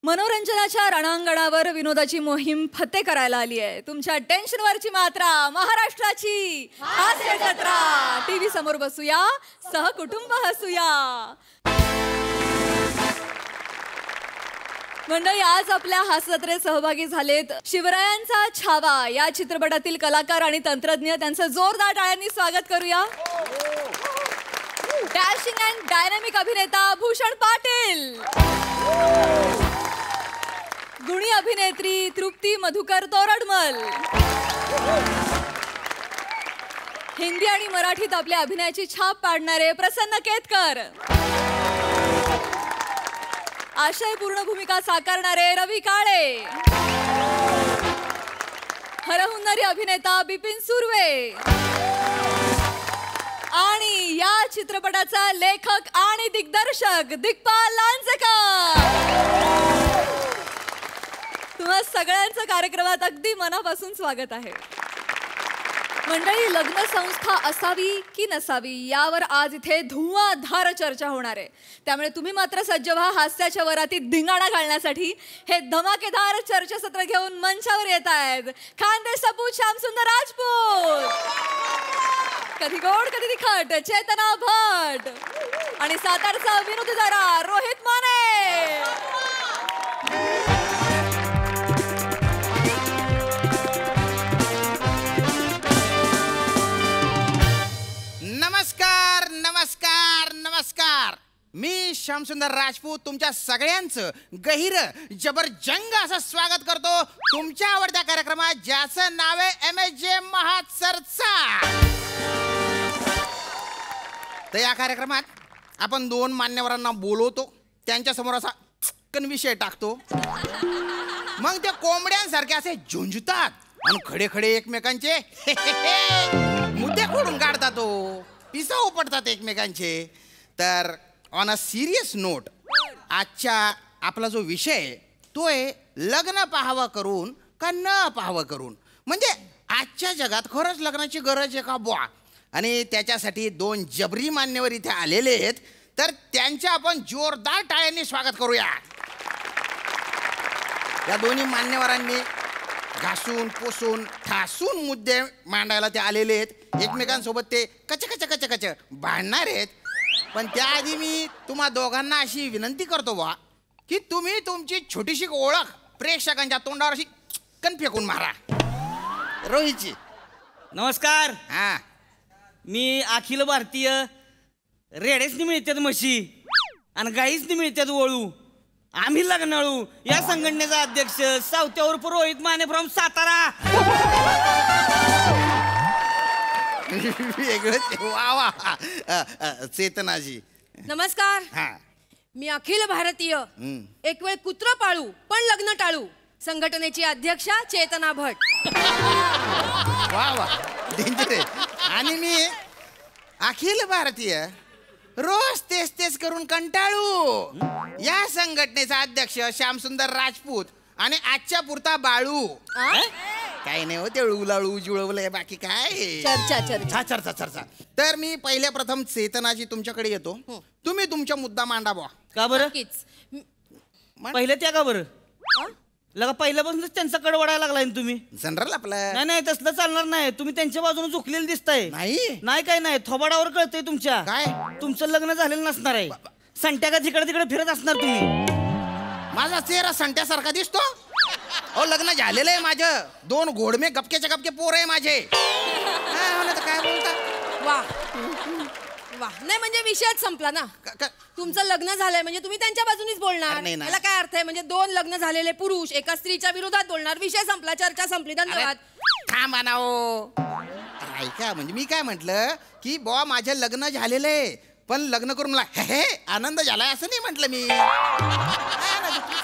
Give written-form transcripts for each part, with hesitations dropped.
मनोरंजनाच्या रणांगणावर विनोदाची मोहीम फत्ते करायला आली आहे. तुमच्या टेन्शनवरची मात्रा महाराष्ट्राची हास्य जत्रा. टीव्ही समोर बसूया, सहकुटुंब हसूया. मंडळी, आज आपल्या हास्य जत्रेत सहभागी झालेत शिवरायांचा छावा या चित्रपटातील कलाकार आणि तंत्रज्ञ. त्यांचं जोरदार टाळ्यांनी स्वागत करूया. डॅशिंग अँड डायनॅमिक अभिनेता भूषण पाटील, गुणी अभिनेत्री तृप्ती मधुकर तोरडमल, हिंदी आणि मराठीत आपल्या अभिनयाची छाप पाडणारे प्रसन्न केतकर, आशयपूर्ण भूमिका साकारणारे रवी काळे, हरहुन्नरी अभिनेता बिपिन सुर्वे आणि या चित्रपटाचा लेखक आणि दिग्दर्शक दिग्पाल लांजेकर. तुम्हा सगळ्यांचं कार्यक्रमात अगदी मनापासून स्वागत आहे. मंडळी, लग्न संस्था असावी की नसावी यावर आज इथे धुवाधार चर्चा होणार आहे. त्यामुळे तुम्ही मात्र सज्ज व्हा हास्याच्या वरातीत धिंगाणा घालण्यासाठी. हे धमाकेदार चर्चासत्र घेऊन मंचावर येत आहेत खानदेश सपूत श्यामसुंदर राजपूत, कधी गोड कधी तिखट चेतना भट आणि सातारचा विनोदीदारा रोहित माने. नमस्कार नमस्कार नमस्कार. मी श्यामसुंदर राजपूत तुमच्या सगळ्यांचं गहिर जबरजंग असं स्वागत करतो तुमच्या आवडत्या कार्यक्रमात, ज्याचं नाव आहे MSJ महाचर्चा. तर या कार्यक्रमात आपण दोन मान्यवरांना बोलवतो, त्यांच्यासमोर असा चटकन विषय टाकतो, मग ते कोंबड्यांसारखे असे झुंजतात आणि खडे खडे एकमेकांचे मुद्दे खोडून काढतात, पिसा उपटतात एकमेकांचे. तर ऑन अ सिरियस नोट, आजच्या आपला जो विषय तो आहे लग्न पाहावं करून का न पाहावं करून. म्हणजे आजच्या जगात खरंच लग्नाची गरज आहे का बुवा. आणि त्याच्यासाठी दोन जबरी मान्यवर इथे आलेले आहेत, तर त्यांच्या आपण जोरदार टाळ्यांनी स्वागत करूया. या दोन्ही मान्यवरांनी घासून पुसून ठासून मुद्दे मांडायला ते आलेले आहेत. एकमेकांसोबत ते कच कच कच कच भांडणार आहेत. पण त्याआधी मी तुम्हा दोघांना अशी विनंती करतो बा की तुम्ही तुमची छोटीशी ओळख प्रेक्षकांच्या तोंडावर अशी कन फेकून मारा. रोहितजी. नमस्कार. हा, मी अखिल भारतीय रेडेसनी मिळतात म्हशी आणि गाईसनी मिळतात वळू, आम्ही लग्नाळू या संघटनेचा अध्यक्ष सावत्या उर्फ रोहित माने फ्रॉम सातारा. वेगळंच. वा वा. चेतनाजी. नमस्कार. हा, मी अखिल भारतीय एक वेळ कुत्र पाळू पण लग्न टाळू संघटनेची अध्यक्षा चेतना भट. वा वा, डेंजर. आणि मी अखिल भारतीय रोज तेच तेच करून कंटाळू या संघटनेचा अध्यक्ष श्यामसुंदर राजपूत आणि आजच्या पुरता बाळू. काही नाही हो, ते उलाळू जुळवलंय, बाकी काय. चर्चा चर्चा चर्चा चर्चा. तर मी पहिल्या प्रथम चेतनाजी तुमच्याकडे येतो. तुम्ही तुमचा मुद्दा मांडा बुवा. का बरं? पहिलं त्या का बरं? लगा पहिल्यापासूनच त्यांचा कड वाढायला लागलाय ना तुम्ही. जनरल आपलं. नाही नाही, तसलं चालणार नाही. तुम्ही त्यांच्या बाजूने झुकलेलं दिसताय. नाही नाही काय नाही, थोबाडावर कळतंय तुमच्या. काय? तुमचं लग्न झालेलं नसणार आहे. संट्या का तिकडे तिकडे फिरत असणार तुम्ही. माझा चेहरा संट्यासारखा दिसतो. अहो, लग्न झालेलं आहे माझं. 2 घोडमे गपकेच्या गपके पोर आहे माझे. काय बोलता. वा वा. नाही म्हणजे विषयच संपला ना. तुमचं लग्न झालंय म्हणजे तुम्ही त्यांच्या बाजूनीच बोलणार. याला काय अर्थ आहे? म्हणजे 2 लग्न झालेले पुरुष एका स्त्रीच्या विरोधात बोलणार. विषय संपला, चर्चा संपली. धन्यवाद. थांबा ना हो. ऐका, म्हणजे मी काय म्हटलं की बुवा माझं लग्न झालेलं आहे, पण लग्न करून मला हे आनंद झालाय असं नाही म्हटलं मी.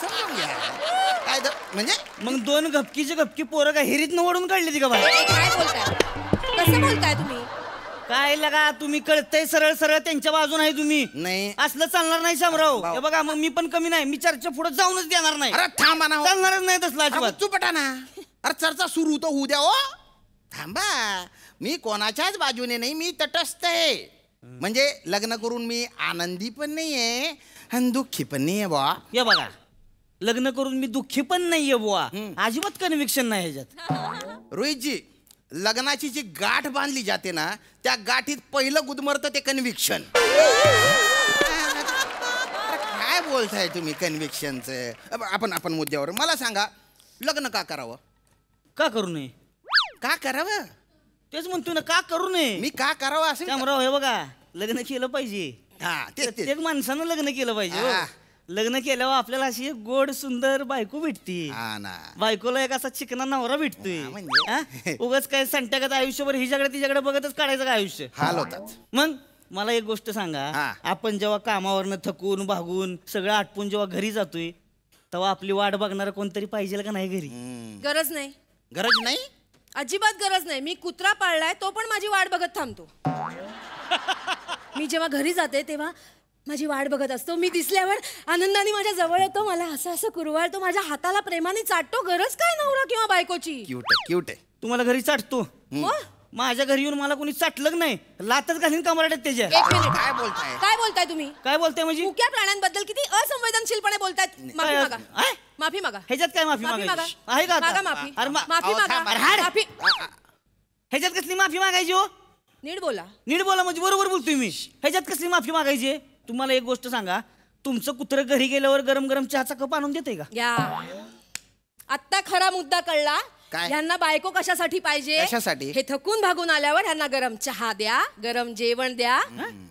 समजून घ्या काय म्हणजे. मग 2 गपकीचे गपकी पोरं का हिरीत ओढून काढली ती का बाहेर? काय बोलताय? कसं बोलताय तुम्ही? काय लगा, तुम्ही कळतंय सरळ सरळ त्यांच्या बाजून आहे तुम्ही. नाही असलं चालणार नाही शामराव. हे बघा, मग मी पण कमी नाही. मी चर्चा पुढे जाऊनच देणार नाही. अरे थांबा ना. चालणारच नाही तसला अजिबात. चुपटा ना. अरे चर्चा सुरू तर होऊ द्या हो. थांबा, मी कोणाच्याच बाजूने नाही, मी तटस्थ आहे. म्हणजे लग्न करून मी आनंदी पण नाहीये आणि दुःखी पण नाहीये बा. हे बघा, लग्न करून मी दुःखी पण नाहीये बुवा. अजिबात कन्व्हिक्शन नाही ह्याच्यात. रोहितजी, लग्नाची जी गाठ बांधली जाते ना, त्या गाठीत पहिलं गुदमरतं ते कन्व्हिक्शन. काय बोलताय तुम्ही कन्व्हिक्शनचं? आपण मुद्द्यावर मला सांगा, लग्न का करावं? का करू नये? का करावं? तेच म्हणतो ना, का करू नये? मी का करावं असं शामराव, हे बघा, लग्न केलं पाहिजे. हा तेच तेच. प्रत्येक माणसानं लग्न केलं पाहिजे हो. हा. लग्न केल्यावर आपल्याला अशी एक गोड सुंदर बायको भेटते. हा ना. बायकोला एक असा चिकना नवरा भेटतोय. हा, म्हणजे? हा? उगाच काय संट्यागत आयुष्यभर हिच्याकडे तिच्याकडे बघतच काढायचं का आयुष्य? हाल होतात. मग मला एक गोष्ट सांगा, हा. आपण जेव्हा कामावरनं थकून भागून सगळं आटपून जेव्हा घरी जातोय, तेव्हा आपली वाट बघणार कोणतरी पाहिजे का नाही घरी? गरज नाही, गरज नाही. अजिबात गरज नाही. मी कुत्रा पाळलाय, तो पण माझी वाट बघत थांबतो. मी जेव्हा घरी जाते तेव्हा माझी वाट बघत असतो. मी दिसल्यावर आनंदाने माझ्या जवळ येतो, मला असं असं कुरवाळतो, माझ्या हाताला प्रेमाने चाटतो. गरज काय नवरा किंवा बायकोची? क्यूट आहे, क्यूट आहे. तुम्हाला घरी चाटतो? हो? माझ्या घरी येऊन मला कोणी चाटलं नाही, लातच घालीन कमराट्यात त्याच्या. एक मिनिट, काय बोलताय? काय बोलताय तुम्ही? काय बोलताय म्हणजे? मुक्या प्राण्यांबद्दल किती असंवेदनशीलपणे बोलतायत. माफी काय? मागा, काय? माफी मागा. ह्याच्यात काय माफी माफी मागा. मागायची आहे का आता? मागा माफी. अरे माफी अहो, मागा. थांबा. हाड. माफी. ह्याच्यात कसली माफी मागायची हो? नीट बोला. नीट बोला म्हणजे बरोबर बोलतोय मी. ह्याच्यात कसली माफी मागायची? तुम्हाला एक गोष्ट सांगा, तुमचं कुत्रं घरी गेल्यावर गरम गरम चहाचा कप आणून देते का? या आत्ता खरा मुद्दा कळला. काय? यांना बायको कशासाठी पाहिजे? कशासाठी? हे थकून भागून आल्यावर यांना गरम चहा द्या, गरम जेवण द्या,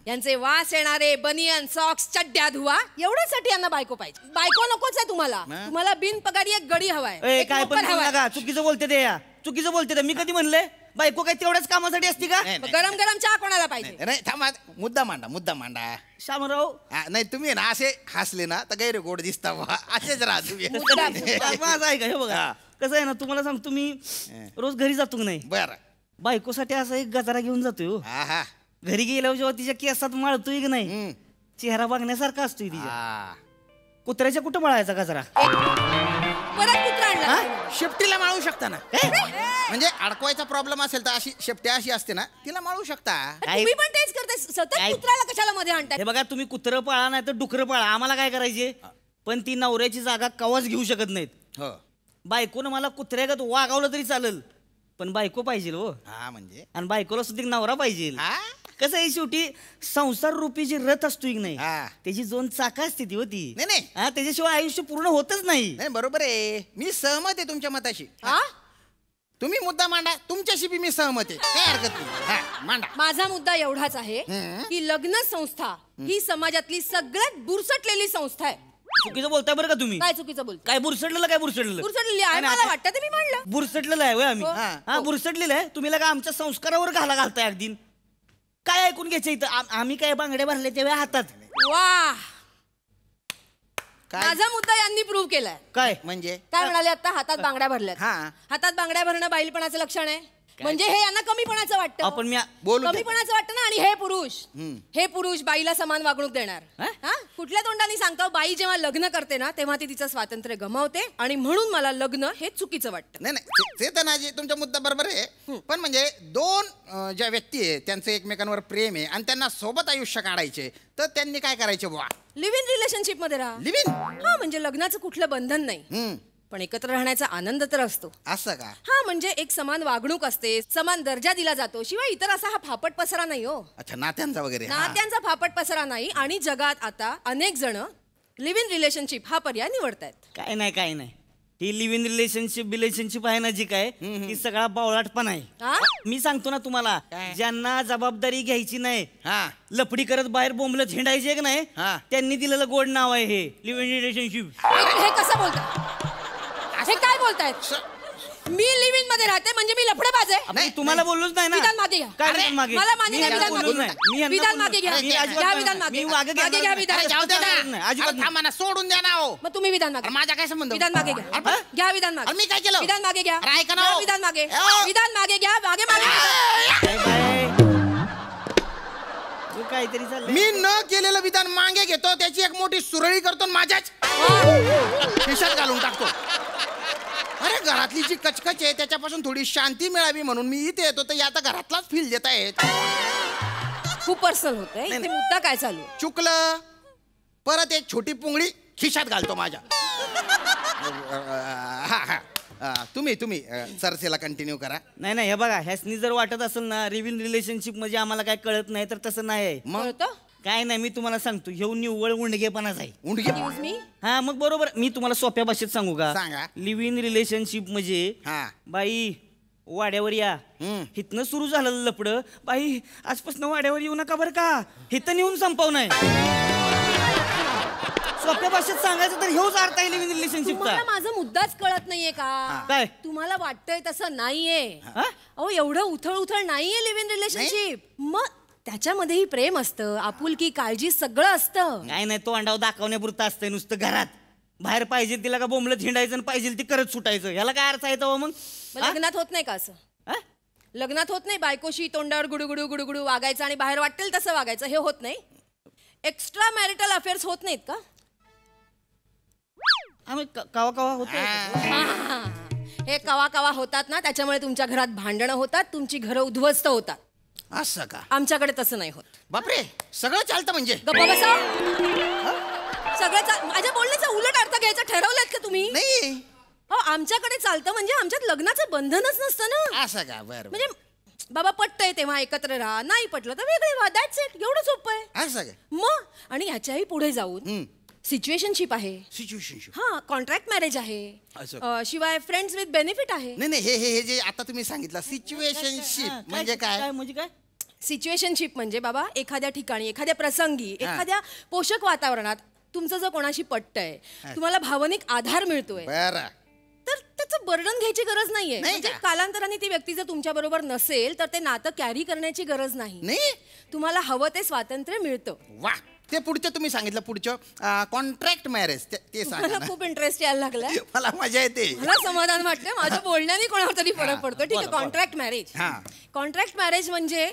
यांचे वास येणारे बनियन सॉक्स चड्ड्या धुवा. एवढ्यासाठी यांना बायको पाहिजे. बायको नकोच आहे तुम्हाला. तुम्हाला बिनपगारी एक गडी हवाय, ए, एक काय नोकर पण बोलू हवाय. नका. चुकीचं बोलते ते या. चुकीचं बोलते ते. मी कधी म्हणले बायको काय तेवढ्याच कामासाठी असते का? नाही, नाही. गरम गरम चहा कोणाला पाहिजे? नाही थांबा, मुद्दा मांडा. शामराव, नाही तुम्ही ना असे हसले ना तर गैर गोड दिसता बा. असेच राहा तुम्ही. माझं आहे का? हे बघा, हा. कसं आहे ना, तुम्हाला सांगतो मी, रोज घरी जातो की नाही, बर. बायकोसाठी असा एक गजरा घेऊन जातोय हो. हा हा. घरी गेल्यावर जेव्हा तिच्या केसात माळतोय की नाही, हम्म. चेहरा बघण्यासारखा असतोय तिच्या. हा. कुत्र्याच्या कुठं मळायचा गजरा? परत कुत्रा आणला. शेपटीला माळू शकता ना. म्हणजे अडकवायचा प्रॉब्लेम असेल तर अशी शेपटी अशी असते ना, तिला माळू शकता. तुम्ही पण तेच करताय. सतत काय? कुत्र्याला कशाला मध्ये आणताय? हे बघा, तुम्ही कुत्रं पाळा नाही तर डुकरं पाळा, आम्हाला काय करायचे? पण ती नवऱ्याची जागा कवाच घेऊ शकत नाहीत. हो. बायकोनं मला कुत्र्यागत वागावलं तरी चालेल, पण बायको पाहिजे हो. हा म्हणजे आणि बायकोला सुद्धा एक नवरा पाहिजे. हा. कसं आहे, शेवटी संसार रूपी जी रथ असतो की नाही, हा. त्याची 2 चाकं असते ती होती. नाही. हा, त्याच्याशिवाय आयुष्य पूर्ण होतच नाही. नाही बरोबर आहे, मी सहमत आहे तुमच्या मताशी. हा? तुम्ही मुद्दा मांडा, तुमच्याशी बी मी सहमत आहे, काय हरकत नाही. हा मांडा. माझा मुद्दा एवढाच आहे हम्म. की लग्न संस्था ही समाजातली सगळ्यात बुरसटलेली संस्था आहे. चुकीचं बोलताय बरं का तुम्ही? काय चुकीचं बोलतो? काय बुरसडलेलं? काय बुरसडलेलं? बुरसटलेली आहे, नाही, मला आता- वाटतं ते मी म्हणलं. बुरसटलेलं आहे होय आम्ही. हो. हा, बुरसटलेलं आहे. तुम्ही लगा आमच्या संस्कारावर घालताय अगदी. काय ऐकून घ्यायचं इथं? आम्ही काय बांगड्या भरल्या तेव्हा हातात? वा, काय माझा मुद्दा यांनी प्रूव्ह केलाय. काय म्हणजे? काय म्हणाले आता? हातात बांगड्या भरल्यात. हा. हातात बांगड्या भरणं बाईलपणाचं लक्षण आहे. म्हणजे हे यांना कमीपणाचं वाटतं. आपण बोलू दे. कमीपणाचं वाटतं ना. आणि हे पुरुष बाईला समान वागणूक देणार. हा? हा? कुठल्या तोंडाने सांगतो? बाई जेव्हा लग्न करते ना तेव्हा ती तिचं स्वातंत्र्य गमावते, आणि म्हणून मला लग्न हे चुकीचं वाटतं. नाही ते तर नाजी तुमचा मुद्दा बरोबर आहे, पण म्हणजे दोन ज्या व्यक्ती आहे त्यांचं एकमेकांवर प्रेम आहे आणि त्यांना सोबत आयुष्य काढायचे, तर त्यांनी काय करायचे बुवा? लिव्ह इन रिलेशनशिप मध्ये राहा. लिव्हिन. हा, म्हणजे लग्नाचं कुठलं बंधन नाही, पण एकत्र राहण्याचा आनंद तर असतो. असं का? हा, म्हणजे एक समान वागणूक असते, समान दर्जा दिला जातो. शिवाय इतर असा हा फापट पसरा नाही हो. अच्छा, नात्यांचा वगैरे. हा. नात्यांचा फापट पसरा नाही. आणि जगात आता अनेक जण लिव्ह इन रिलेशनशिप हा पर्याय निवडतायत. काय नाही. ही लिव्ह इन रिलेशनशिप आहे ना जी काय, ही सगळा बावळाटपणा आहे. हा? मी सांगतो ना तुम्हाला, काय? ज्यांना जबाबदारी घ्यायची नाही, हा. लपडी करत बाहेर बोंबलत हिंडायचे की नाही, हा. त्यांनी दिलेलं गोड नाव आहे हे लिव्ह इन रिलेशनशिप. हे कसं बोलताय? हे काय बोलतायत? मी लिव्ह इन मध्ये राहते म्हणजे मी लफडेबाज आहे? नाही, तुम्हाला बोललोच नाही ना. विधान मागे घ्या. काय अरे, विधान मागे? मला मान्य मी नाही, यांना विधान बोललोच मागे. नाही. मी यांना विधान बोललो मागे घ्या. नाही. मी अजिबात घ्या नाही. विधान मागे. मी मागे मागे घ्या घेणार विधान. नाही. जाऊ दे ना. नाही, अजिबात अरे, थांबा ना, सोडून द्या ना हो. मग तुम्ही विधान मागे. अरे, माझा काय संबंध? विधान मागे घ्या. अरे, घ्या विधान मागे. अरे, मी काय केलं? विधान मागे घ्या. अरे, ऐका ना घ्या हो. विधान मागे. अहो. विधान मागे घ्या. मागे मागे. काय बाय? तू काहीतरी चाललंय. मी न केलेलं विधान मागे घेतो, त्याची एक मोठी सुरळी करतो आणि माझ्याच खिशात घालून टाकतो. अरे, घरातली जी कचकच आहे त्याच्यापासून थोडी शांती मिळावी म्हणून मी इथे येतो, तर आता घरातलाच फील देत आहेत. खूप पर्सनल होतंय. नाही, इथे नाही. मुद्दा काय चालू? चुकलं. परत एक छोटी पुंगळी खिशात घालतो माझ्या. तुम्ही चर्चेला कंटिन्यू करा. नाही हे बघा, ह्यासनी जर वाटत असेल ना लिव्ह रिलेशनशिप म्हणजे आम्हाला काय कळत नाही, तर तसं नाही आहे. मग कळतं? काय नाही, मी तुम्हाला सांगतो, ह्यो निव्वळ उंडगेपणाच आहे. उंडगे Excuse me? हा मग बरोबर, मी तुम्हाला सोप्या भाषेत सांगू का? सांगा. लिव्ह इन रिलेशनशिप म्हणजे हा. बाई वाड्यावर या, हिथनं सुरू झालं लपड, बाई आजपासून वाड्यावर येऊ नका बरं का, हिथं नेऊन संपव नाही. सोप्या भाषेत सांगायचं तर ह्योच अर्थ आहे लिव्ह इन रिलेशनशिपचा. तुम्हाला माझा मुद्दाच कळत नाहीये का? काय? तुम्हाला वाटतंय तसं नाहीये. हा? अहो एवढं उथळ नाहीये लिव्ह इन रिलेशनशिप. मग त्याच्यामध्येही प्रेम असतं, आपुलकी, काळजी सगळं असतं. काय नाही, तो अंडाव दाखवण्यापुरतं असतंय नुसतं. घरात बाहेर पाहिजे तिला का बोंबलत हिंडायचं आणि पाहिजे ती करत सुटायचं, ह्याला काय अर्थ आहे तेव्हा मग? मग लग्नात होत नाही का असं? हा? लग्नात होत नाही बायकोशी तोंडावर गुडुगुडू गुडुगुडू वागायचं आणि बाहेर वाटेल तसं वागायचं, हे होत नाही? एक्स्ट्रा मॅरिटल अफेअर्स होत नाहीत का? आम्ही कवा होतो. हे कवा कवा होतात ना, त्याच्यामुळे तुमच्या घरात भांडणं होतात, तुमची घरं उद्ध्वस्त होतात. असं का? आमच्याकडे तसं नाही होत. बापरे, सगळं चालतं म्हणजे? गप्पा बसा. सगळं माझ्या बोलण्याचा उलट अर्थ घ्यायचा ठरवलात का तुम्ही? नाही. हो, आमच्याकडे चालतं म्हणजे आमच्यात लग्नाचं बंधनच नसतं ना. असं का? बरं. म्हणजे बाबा पटतंय तेव्हा एकत्र राहा, नाही पटलं तर वेगळे व्हा, दॅट्स इट. एवढं सोपं आहे. असं का? मग आणि ह्याच्याही पुढे जाऊन सिच्युएशनशिप आहे. सिच्युएशनशिप. हा, कॉन्ट्रॅक्ट मॅरेज आहे. असं. शिवाय फ्रेंड्स विथ बेनिफिट आहे. नाही हे जे आता तुम्ही सांगितलं सिच्युएशनशिप म्हणजे काय? म्हणजे काय? सिच्युएशनशिप म्हणजे बाबा एखाद्या ठिकाणी, एखाद्या प्रसंगी, एखाद्या पोषक वातावरणात तुमचं जर कोणाशी पटतंय, तुम्हाला भावनिक आधार मिळतोय, बरं. तर त्याचं वर्णन घ्यायची गरज नाहीये. नाही म्हणजे का? कालांतराने ती व्यक्ती जर तुमच्या बरोबर नसेल तर ते नातं कॅरी करण्याची गरज नाही. नाही. तुम्हाला हवं ते स्वातंत्र्य मिळतं. वा, ते पुढचं तुम्ही सांगितलं, पुढचं कॉन्ट्रॅक्ट मॅरेज, ते सांगा मला ना. खूप इंटरेस्ट यायला लागलाय. मला मजा येते. मला समाधान वाटतं, माझ्या बोलण्याने कोणावर तरी फरक पडतो. ठीक आहे, बोला. Contract marriage. हा. कॉन्ट्रॅक्ट मॅरेज म्हणजे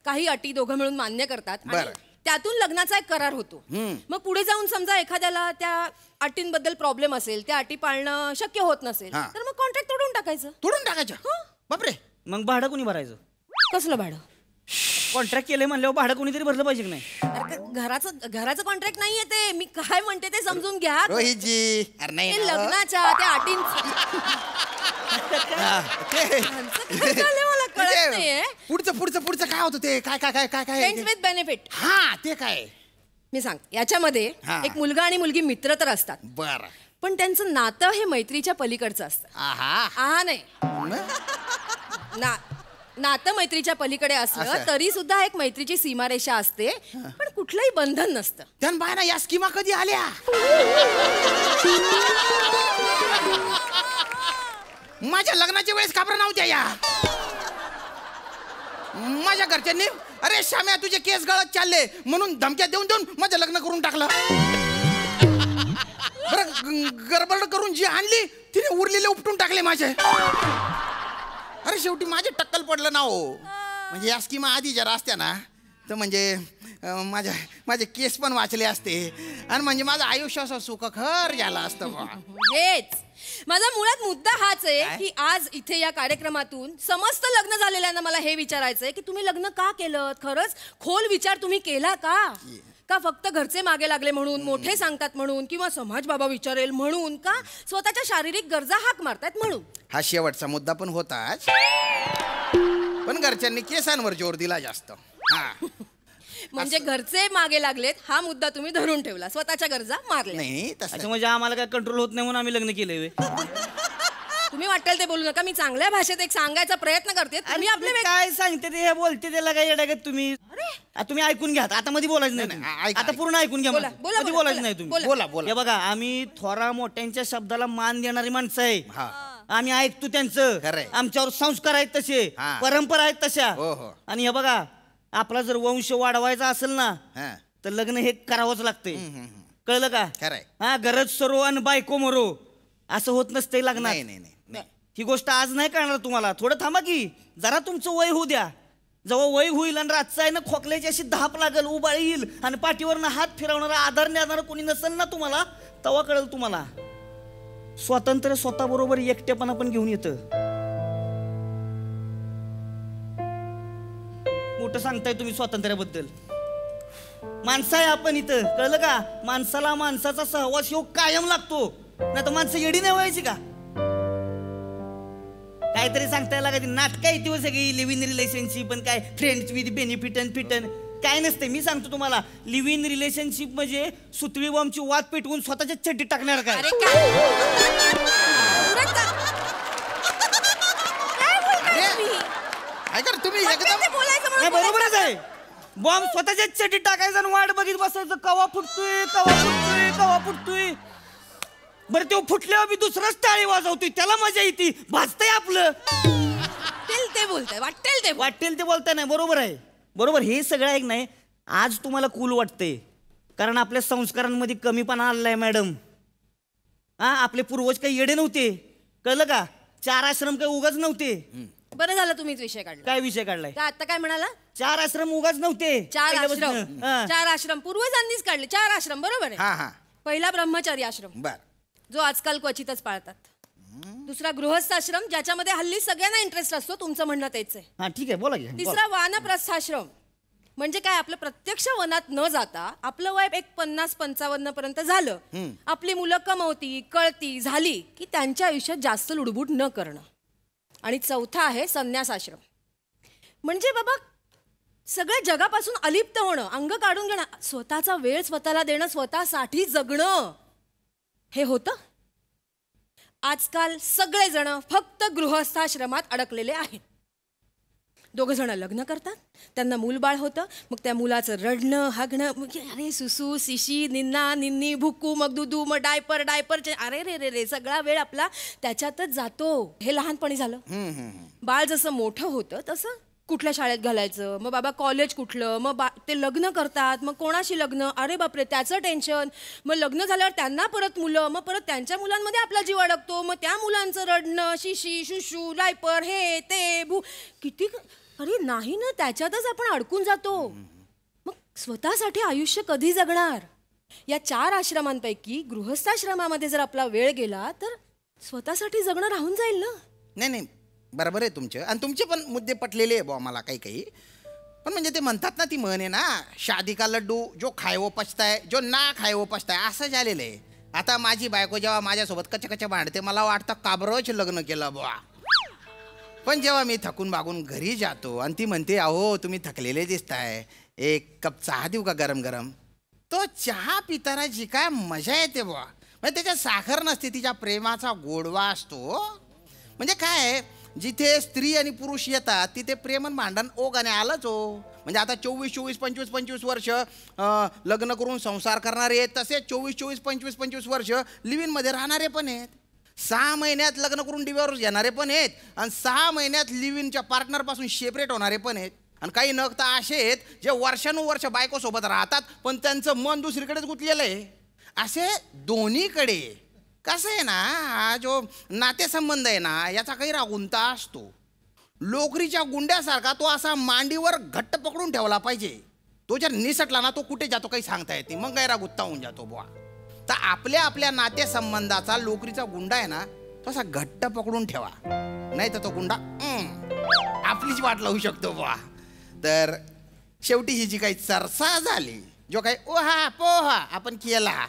काही अटी दोघं मिळून मान्य करतात आणि बरं. त्यातून लग्नाचा एक करार होतो. मग पुढे जाऊन समजा एखाद्याला त्या अटींबद्दल प्रॉब्लेम असेल, त्या अटी पाळणं शक्य होत नसेल, हा. तर मग कॉन्ट्रॅक्ट तोडून टाकायचं. तोडून टाकायचं? बापरे. मग भाडं कोणी भरायचं? कसलं भाडं? कॉन्ट्रॅक्ट केलंय म्हणल्यावर भाडं कोणीतरी भरलं पाहिजे की नाही? अरे घराचं कॉन्ट्रॅक्ट नाहीये ते. मी काय म्हणते ते समजून घ्या. रोहितजी, अरे नाही ते ना. लग्नाच्या त्या अटींचं मला कळत नाहीये. पुढचं काय होतं ते? काय काय काय काय फ्रेंड्स काय? With benefit. हा, ते काय? मी सांग, याच्यामध्ये हा. एक मुलगा आणि मुलगी मित्र तर असतात, बर. पण त्यांचं नातं हे मैत्रीच्या पलीकडचं असतं. आहा. नाही, मग? नातं मैत्रीच्या पलीकडे असलं असं. तरी सुद्धा एक मैत्रीची सीमारेषा असते, पण कुठलंही बंधन नसतं. त्यान बायना या स्कीमा कधी आल्या? माझ्या लग्नाच्या वेळेस का बरं नव्हत्या या? माझ्या घरच्यांनी अरे श्याम्या तुझे केस गळत चालले म्हणून धमक्या देऊन देऊन माझं लग्न करून टाकलं. बरं, गडबड करून जी आणली तिने उरलेले उपटून टाकले माझे. अरे शेवटी माझे टक्कल पडलं ना हो. म्हणजे या स्कीमा आधी जरा असत्या ना तर म्हणजे माझे केस पण वाचले असते आणि म्हणजे माझं आयुष्य असं सुखकर झालं असतं. हेच माझा मुळात मुद्दा हाच आहे की आज इथे या कार्यक्रमातून समस्त लग्न झालेल्यांना मला हे विचारायचंय की तुम्ही लग्न का केलं? खरंच खोल विचार तुम्ही केला का? का फक्त घरचे मागे लागले म्हणून, मोठे सांगतात म्हणून, किंवा समाज बाबा विचारेल म्हणून, का स्वतःच्या शारीरिक गरजा हाक मारतात म्हणून? हा शेवटचा मुद्दा पण होताच, पण घरच्यांनी केसांवर जोर दिला जास्त. हा. म्हणजे घरचे मागे लागलेत हा मुद्दा तुम्ही धरून ठेवला, स्वतःच्या गरजा मारल्या. नाही तसं अच्छा, म्हणजे आम्हाला काय कंट्रोल होत नाही म्हणून आम्ही लग्न केलंय? तुम्ही वाटेल ते बोलू नका. मी चांगल्या भाषेत एक सांगायचा प्रयत्न करते. तुम्ही आपले काय सांगते ते हे बोलते त्याला काय येडागत तुम्ही? तुम्ही ऐकून घ्या. आता मध्ये बोलायचं नाही तुम्ही. ऐका, आता पूर्ण ऐकून घ्या. बोला, मध्ये बोला, मध्ये बोला, बोलायचं नाही तुम्ही. बोला. हे बघा, आम्ही थोरा मोठ्यांच्या शब्दाला मान देणारी माणसं आहे. हा. आम्ही ऐकतो त्यांचं. खरंय. आमच्यावर संस्कार आहेत तसे, हा. परंपरा आहेत तशा. हो, हो. आणि हे बघा, आपला जर वंश वाढवायचा असेल ना हा. तर लग्न हे करावंच लागतंय. कळलं का? खरंय. हा, गरज सरो आणि बायको मरो असं होत नसतंय लग्नात. नाही नाही नाही नाही. ही गोष्ट आज नाही कळणार तुम्हाला. थोडं थांबा की जरा तुमचं वय होऊ द्या. जेव्हा वय होईल आणि रातचं आहे ना खोकल्याची अशी धाप लागल, उबाळी येईल आणि पाठीवरनं हात फिरवणारा, आधार देणारा कोणी नसेल ना तुम्हाला, तेव्हा कळेल तुम्हाला स्वातंत्र्य स्वतःबरोबर एकटेपणा पण घेऊन येतं. मोठं सांगताय तुम्ही स्वातंत्र्याबद्दल. माणसं आहे आपण इथं, कळलं का? माणसाला माणसाचा सहवास योग कायम लागतो. नाही तर माणसं येडी नाही व्हायची का? काहीतरी सांगता लागा नाटक आहे ती सगळी लिव्ह इन रिलेशनशिप पण काय फ्रेंड्स विथ बेनिफिट अँड फिटन काय नसते. मी सांगतो तुम्हाला लिव्ह इन रिलेशनशिप म्हणजे सुतळी बॉम्बची वाद पेटवून स्वतःच्या चड्डीत टाकणार काय. अरे काय बोलताय तुम्ही? ऐका ना, तुम्ही पटकन एकदम ते बोलायचं म्हणून नाही बरोबरच आहे. बॉम्ब स्वतःच्या चड्डीत टाकायचा आणि वाट बघित बसायचं कवा फुटतोय कवा फुटतोय कवा फुटतोय. बरं तो फुटल्यावर मी दुसराच टाळी वाजवतोय त्याला मजा येते भाजतंय आपलं. ते बोलताय वाटेल ते वाटेल ते बोलताय नाही बरोबर आहे बरोबर. हे सगळं एक नाही आज तुम्हाला कूल वाटते कारण आपल्या संस्कारांमध्ये कमीपणा आलाय मॅडम. हा आपले पूर्वज काही येडे नव्हते कळलं का. 4 आश्रम काही उगाच नव्हते. बरं झालं तुम्हीच विषय काढला. काय विषय काढलाय? तर आता काय म्हणाला? 4 आश्रम उगाच नव्हते. 4 आश्रम पहिल्यापासून. हा. 4 आश्रम पूर्वजांनीच काढले. 4 आश्रम बरोबर आहे. हा हा पहिला ब्रह्मचारी आश्रम बर जो आजकाल क्वचितच पाळतात. दुसरा गृहस्थ आश्रम ज्याच्यामध्ये हल्ली सगळ्यांना इंटरेस्ट असतो. तुमचं म्हणणं तेच आहे. हा ठीक आहे बोला की. तिसरा वानप्रस्थाश्रम म्हणजे काय आपलं प्रत्यक्ष वनात न जाता आपलं वय एक 50-55 पर्यंत झालं आपली मुलं कमवती कळती झाली की त्यांच्या आयुष्यात जास्त लुडबुड न करणं. आणि चौथा आहे संन्यास आश्रम म्हणजे बाबा सगळ्या जगापासून अलिप्त होणं अंग काढून घेणं स्वतःचा वेळ स्वतःला देणं स्वतःसाठी जगणं हे होतं. आजकाल सगळेजण फक्त गृहस्थाश्रमात अडकलेले आहेत. 2 जण लग्न करतात त्यांना मूलबाळ होतं मग त्या मुलाचं रडणं हागणं मग अरे सुसू शिशी निन्ना निन्नी भुकू मग दुधू मग डायपर अरे रे रे रे सगळा वेळ आपला त्याच्यातच जातो. हे लहानपणी झालं. बाळ जसं मोठं होतं तसं कुठल्या शाळेत घालायचं मग बाबा कॉलेज कुठलं मग ते लग्न करतात मग कोणाशी लग्न अरे बापरे त्याचं टेन्शन मग लग्न झाल्यावर त्यांना परत मुलं मग परत त्यांच्या मुलांमध्ये आपला जीव अडकतो मग त्या मुलांचं रडणं शिशी शुशू डायपर हे ते भू किती अरे नाही ना त्याच्यातच आपण अडकून जातो. मग स्वतःसाठी आयुष्य कधी जगणार. या 4 आश्रमांपैकी गृहस्थाश्रमामध्ये जर आपला वेळ गेला तर स्वतःसाठी जगणं राहून जाईल ना. नाही बरोबर आहे तुमचं आणि तुमचे पण मुद्दे पटलेले आहे बुवा मला काही पण म्हणजे ते म्हणतात ना ती म्हण आहे ना शादी का लड्डू जो खाय वो पचताय जो ना खाय वो पचताय असं झालेलं आहे. आता माझी बायको जेव्हा माझ्यासोबत कच्च्या भांडते मला वाटतं काबरच लग्न केलं बुवा. पण जेव्हा मी थकून बागून घरी जातो आणि ती म्हणते अहो तुम्ही थकलेले दिसताय 1 कप चहा देऊ का गरम गरम तो चहा पिताना जी काय मजा येते बुवा म्हणजे त्याच्यात साखर नसते तिच्या प्रेमाचा गोडवा असतो. म्हणजे काय जिथे स्त्री आणि पुरुष येतात तिथे प्रेम आणि भांडण ओघाने आलंच हो. म्हणजे आता 24, 25 वर्ष लग्न करून संसार करणारे आहेत तसेच 24, 25 वर्ष लिव्ह इनमध्ये राहणारे पण आहेत. 6 महिन्यात लग्न करून डिवोर्स घेणारे पण आहेत आणि 6 महिन्यात लिव्ह इनच्या पार्टनरपासून सेपरेट होणारे पण आहेत. आणि काही नग तर असे आहेत जे वर्षानुवर्ष बायकोसोबत राहतात पण त्यांचं मन दुसरीकडेच गुंतलेलं आहे. असे दोन्हीकडे कसं आहे ना हा जो नातेसंबंध आहे ना याचा काही गुंता असतो. लोकरीच्या गुंड्यासारखा तो असा मांडीवर घट्ट पकडून ठेवला पाहिजे. तो जर निसटला ना तो कुठे जातो काही सांगता येते मग गैरा गुत्ता होऊन जातो बुवा. तर आपल्या नातेसंबंधाचा लोकरीचा गुंडा आहे ना तो असा घट्ट पकडून ठेवा नाही तर तो गुंडा आपलीच वाट लावू शकतो बुवा. तर शेवटी ही जी काही चर्चा झाली जो काही ओहा पोहा आपण केला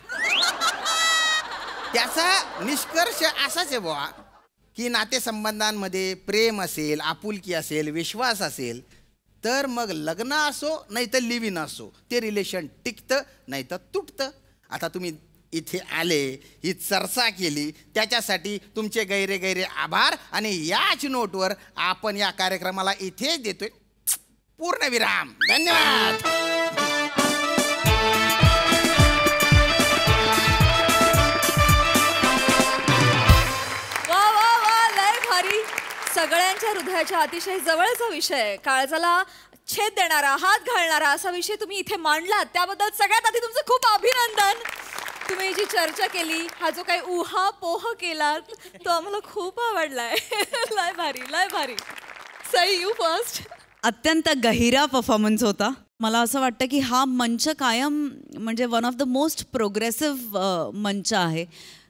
त्याचा निष्कर्ष असाच आहे बुवा की नातेसंबंधांमध्ये प्रेम असेल आपुलकी असेल विश्वास असेल तर मग लग्न असो नाही तर लिव्ह इन असो ते रिलेशन टिकतं नाही तर तुटतं. आता तुम्ही इथे आले ही चर्चा केली त्याच्यासाठी तुमचे गैरे आभार आणि याच नोटवर आपण या कार्यक्रमाला इथे देतोय पूर्णविराम. धन्यवाद. सगळ्यांच्या हृदयाच्या अतिशय जवळचा विषय काळजाला छेद देणारा हात घालणारा असा विषय तुम्ही इथे मांडलात त्याबद्दल सगळ्यात आधी तुमचं खूप अभिनंदन. तुम्ही जी चर्चा केली हा जो काही उहा पोह केला तो आम्हाला खूप आवडलाय. लय भारी. Sai you first. अत्यंत गहिरा परफॉर्मन्स होता. मला असं वाटतं की हा मंच कायम म्हणजे one of the most progressive मंच आहे.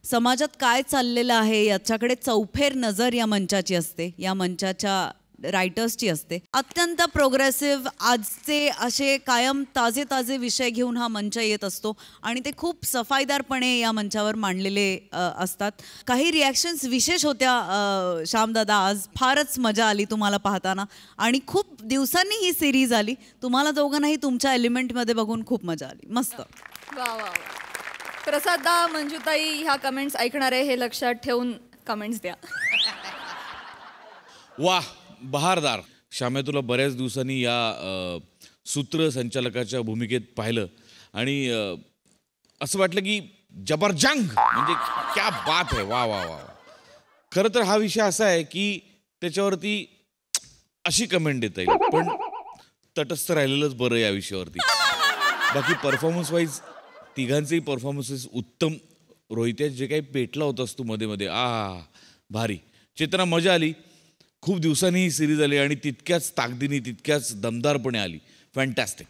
समाजात काय चाललेलं आहे याच्याकडे चौफेर नजर या मंचाची असते. या मंचाच्या रायटर्सची असते. अत्यंत प्रोग्रेसिव्ह आजचे असे कायम ताजे ताजे विषय घेऊन हा मंच येत असतो आणि ते खूप सफाईदारपणे या मंचावर मांडलेले असतात. काही रिॲक्शन्स विशेष होत्या श्यामदादा, आज फारच मजा आली तुम्हाला पाहताना आणि खूप दिवसांनी ही सिरीज आली. तुम्हाला दोघांनाही तुमच्या एलिमेंटमध्ये बघून खूप मजा आली. मस्त. वा वा वा. प्रसाददा, मंजुताई ह्या कमेंट्स ऐकणार आहे हे लक्षात ठेवून कमेंट्स द्या. वाह, बहारदार. श्याम्या, तुला बऱ्याच दिवसांनी या सूत्रसंचालकाच्या भूमिकेत पाहिलं आणि असं वाटलं की जबरजंग, म्हणजे क्या बात आहे. वा वा वा. खरं तर हा विषय असा आहे की त्याच्यावरती अशी कमेंट देता येईल, पण तटस्थ राहिलेलंच बरं या विषयावरती. बाकी परफॉर्मन्स वाईज तिघांचेही परफॉर्मन्सेस उत्तम. रोहित्या जे काही पेटला होतास तू मध्ये मध्ये, भारी. चेतना, मजा आली. खूप दिवसांनी ही सिरीज आली आणि तितक्याच ताकदीने तितक्याच दमदारपणे आली. फॅन्टॅस्टिक.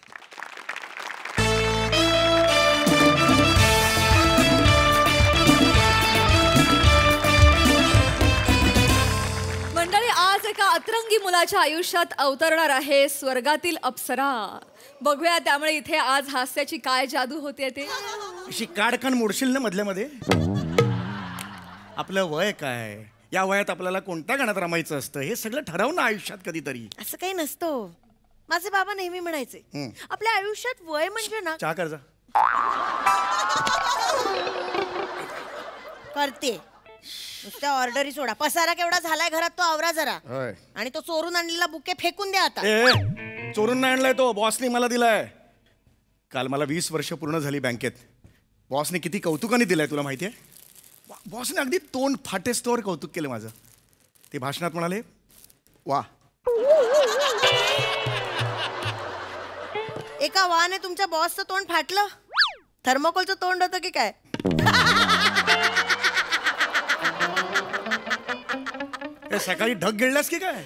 मंडळी, आज एका अतरंगी मुलाच्या आयुष्यात अवतरणार आहे स्वर्गातील अप्सरा. बघूया त्यामुळे इथे आज हास्याची काय जादू होते ते. अशी काडकण मोडशील ना मधल्या मध्ये. आपलं वय काय, या वयात आपल्याला कोणत्या गाण्यात रमायचं असतं हे सगळं ठरवणं आयुष्यात कधीतरी. असं काही नसतं. माझे बाबा नेहमी म्हणायचे आपल्या आयुष्यात वय म्हणजे ना. चहा कर जा. करते नुसत्या ऑर्डरी सोडा. पसारा केवढा झालाय घरात तो आवरा जरा. होय. आणि तो चोरून आणलेला बुके फेकून द्या आता. चोरून नाही आणलाय तो, बॉसने मला दिलाय. काल मला 20 वर्ष पूर्ण झाली बँकेत. बॉसने किती कौतुकाने दिलंय तुला माहिती आहे. बॉसने अगदी तोंड फाटेस्तोवर कौतुक केलं माझं. ते भाषणात म्हणाले, वा. एका वाने तुमच्या बॉसचं तोंड फाटलं. थर्मोकोलचं तोंड होतं की काय. सकाळी ढग गिळलास की काय.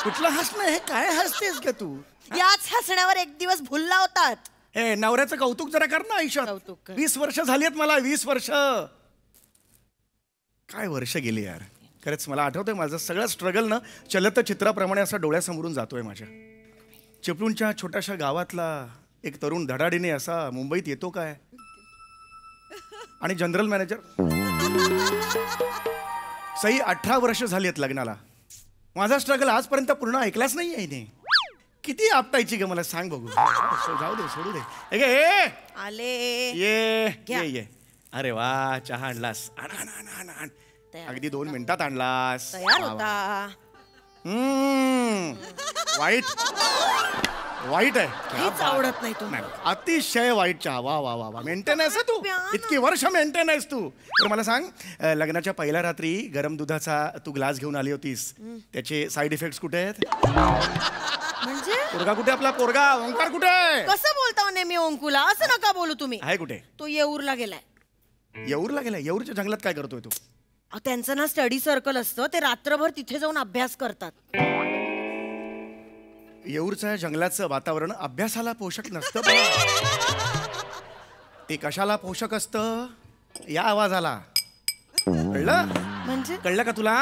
कुठलं हसणं हे, काय हसतेस का तू. याच हसण्यावर एक दिवस भुलला होतात. हे नवऱ्याचं कौतुक जरा कर ना आयुष्यात. कौतुक कर. 20 वर्ष झाली आहेत मला. 20 वर्ष काय वर्ष गेली यार. खरंच मला आठवतंय माझं सगळं स्ट्रगल ना चलत चित्राप्रमाणे असं डोळ्यासमोरून जातोय माझ्या. चिपळूणच्या छोट्याशा गावातला एक तरुण धडाडीने असा मुंबईत येतो काय, आणि जनरल मॅनेजर. सही 18 वर्ष झाली आहेत लग्नाला. माझा स्ट्रगल आजपर्यंत पूर्ण ऐकलाच नाही आहे हिने. किती आपटायची ग मला सांग बघू. जाऊ दे, सोडू दे. आले ये घ्या. ये ये. अरे वा, चहा आणलास. आण आण आण आण आण. अगदी 2 मिनिटात आणलास. तयार वा, वा. होता. वाईट वाईट आहे. काहीच आवडत नाही नाही, अतिशय वाईट चहा. वा वा वा वा. मेंटेन आहेस तू. इतकी वर्ष मेंटेन आहेस तू. तर मला सांग, लग्नाच्या पहिल्या रात्री गरम दुधाचा तू ग्लास घेऊन आली होतीस, त्याचे साईड इफेक्ट्स कुठे आहेत. म्हणजे पोरगा कुठे, आपला पोरगा ओंकार कुठे आहे. कसं बोलता नेहमी ओंकुला. असं नका बोलू तुम्ही. आहे कुठे. तो येऊरला गेलाय. येऊरला गेलाय. येऊरच्या जंगलात काय करतोय तू. त्यांचं ना स्टडी सर्कल असतं. ते रात्रभर तिथे जाऊन अभ्यास करतात. येऊरच्या जंगलाचं वातावरण अभ्यासाला पोषक नसतं. ते कशाला पोषक असतं, या आवाजाला. कळलं. म्हणजे कळलं का तुला.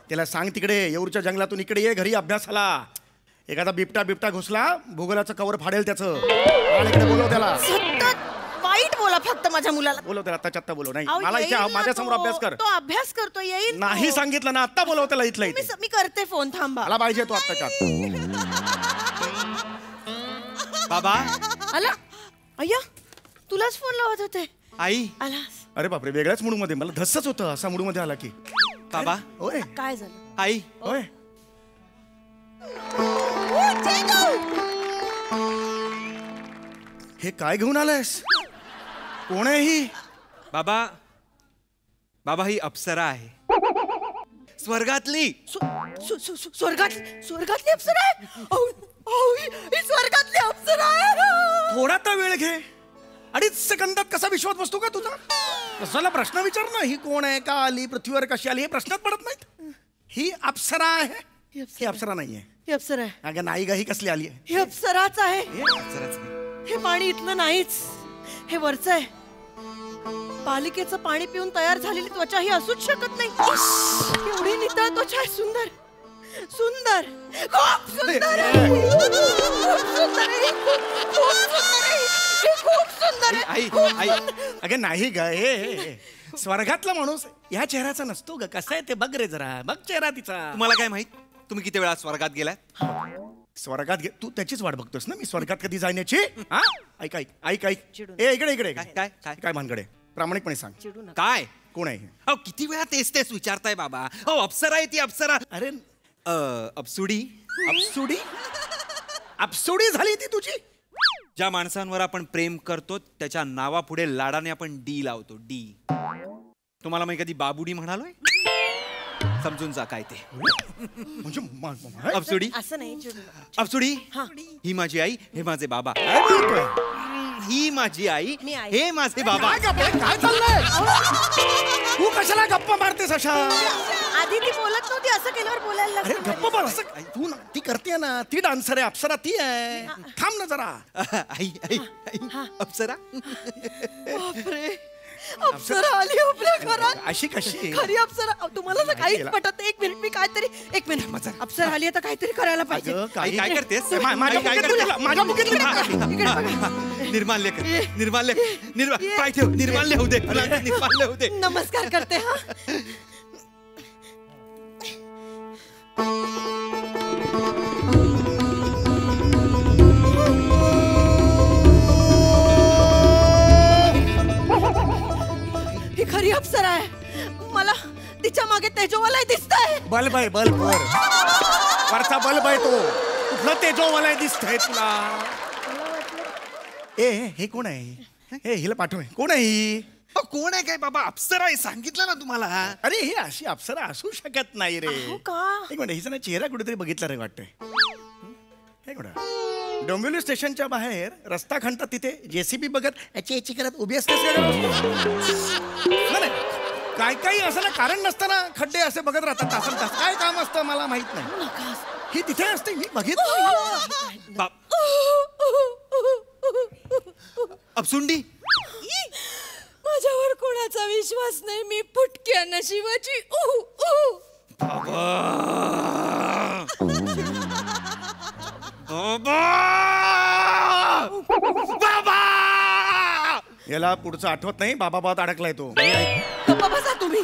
त्याला सांग तिकडे येऊरच्या जंगलातून इकडे ये घरी अभ्यासाला. एखादा बिबटा घुसला, भूगोलाचं कवर फाडेल त्याचं. आणि इकडे बोलव त्याला. सतत वाईट बोला फक्त माझ्या मुलाला. बोलव त्याला. आत्ताच्या आत्ता बोलव. नाही, अहो, मला येईल इथे ना माझ्या समोर तो. अभ्यास कर. तो अभ्यास करतो. येईल नाही तो. सांगितलं ना, आत्ता बोलव त्याला इथलं इथे. मी करते फोन. थांबा. मला पाहिजे तो आत्ताच्या आत्ता. बाबा. आला. अय्या, तुलाच फोन लावत होते. आई. आलास. अरे बापरे, वेगळ्याच मूड मध्ये. मला धस्सच होतं असा मूड मध्ये आला की. बाबा. होय. काय झालं. आई. होय. हे काय घेऊन आलायस. कोण आहे ही. बाबा. बाबा, ही अप्सरा आहे. स्वर्गातली. स्वर्गातली अप्सरा आहे. ही स्वर्गातली अप्सरा आहे. थोडा तर वेळ घे. 2.5 सेकंदात कसा विश्वास बसतो का तुझा. कशाला प्रश्न विचार ना. ही कोण आहे, का आली, पृथ्वीवर कशी आली, हे प्रश्नात पडत नाहीत. ही अप्सरा आहे. ही अप्सरा नाहीये. ही अप्सरा आहे. अगं नाही ग, ही कसली आली आहे. ही अप्सराच आहे. अप्सराच नाही. हे पाणी इथलं नाहीच. हे वरचं आहे. पालिकेचं पाणी पिऊन तयार झालेली त्वचा ही असूच शकत नाही. एवढी नितळ त्वचा आहे, सुंदर. सुंदर, खूप सुंदर आहे. खूप सुंदर आहे. खूप सुंदर आहे. खूप सुंदर आहे. आई अगं नाही ग, हे स्वर्गातला माणूस ह्या चेहऱ्याचा नसतो ग. कसं आहे ते बघ रे जरा, बघ चेहरा तिचा. तुम्हाला काय माहित तुम्ही किती वेळा स्वर्गात गेलात? स्वर्गात तू त्याचीच वाट बघतोस ना, मी स्वर्गात कधी जाण्याची. हा ऐक ऐक ऐक ऐक ए इकडे इकडे काय भानगडे, प्रामाणिकपणे सांग. काय कोण आहे? अहो किती वेळा तेच विचारताय बाबा. अहो अप्सरा आहे ती, अप्सरा. अरे अप्सुडी. अपसुडी अपसुडी झाली ती तुझी. ज्या माणसांवर आपण प्रेम करतो त्याच्या नावापुढे लाडाने आपण डी लावतो. डी. तुम्हाला मी कधी बाबुडी म्हणालोय? समजून जा काय ते. म्हणजे अप्सुडी, असं नाही चिडू. अप्सुडी, ही माझी आई, हे माझे बाबा. ही माझी आई, मी आई. हे माझे बाबा. काय चाललंय? तू कशाला गप्पा मारतेस अशा? आधी ती बोलत नव्हती, असं केल्यावर बोलायला अरे लागली. गप्पा मार असं. तू ती करते ना, ती डान्सर आहे, अप्सरा ती आहे. थांब ना जरा. आई आई आई अप्सरा. बापरे, अप्सरा आली आपल्या घरात. अशी कशी? खरी अप्सरा. तुम्हाला तर काहीच पटत नाही. 1 मिनिट मी काहीतरी, 1 मिनिट. अप्सरा आली आता काहीतरी करायला पाहिजे. आई काय करतेस? माझ्या आई, काय बुकीत करतेस? तुला- माझ्या बुकीत तुला- इकडे बघा. निर्माल्य कर, निर्माल्य, पाय ठेव, निर्माल्य होऊ दे, निर्माल्य होऊ दे. नमस्कार करते. हा ही खरी अप्सरा आहे. मला तिच्या मागे तेजोवाला दिसतंय. बल्ब आहे, बल्ब वर वरचा बल्ब आहे तो. कुठलं तेजोवाला दिसतंय तुला? ए हे कोण आहे? हे हिला पाठव. कोण आहे ही? कोण आहे काय बाबा? अप्सरा आहे, सांगितलं ना तुम्हाला. अरे ही अशी अप्सरा असू शकत नाही रे. हो का? एक मिनिट, हिचा ना चेहरा कुठेतरी बघितला रे वाटतंय. एक मिनिट, डोंबिवली स्टेशनच्या बाहेर रस्ता खणतात तिथे जेसीबी बघत याची याची करत उभी असतेस का? नाही, काय काही असं ना कारण नसताना खड्डे असे बघत राहतात तासन तास. काय काम असतं मला माहित नाही. ही तिथे असते, मी बघितलं. अप्सुंडी, माझ्यावर कोणाचा विश्वास नाही. मी फुटक्या नशिबाची. बाबा याला पुढचं आठवत नाही. बाबा बात अडकलाय तो. गप्पा बसा तुम्ही.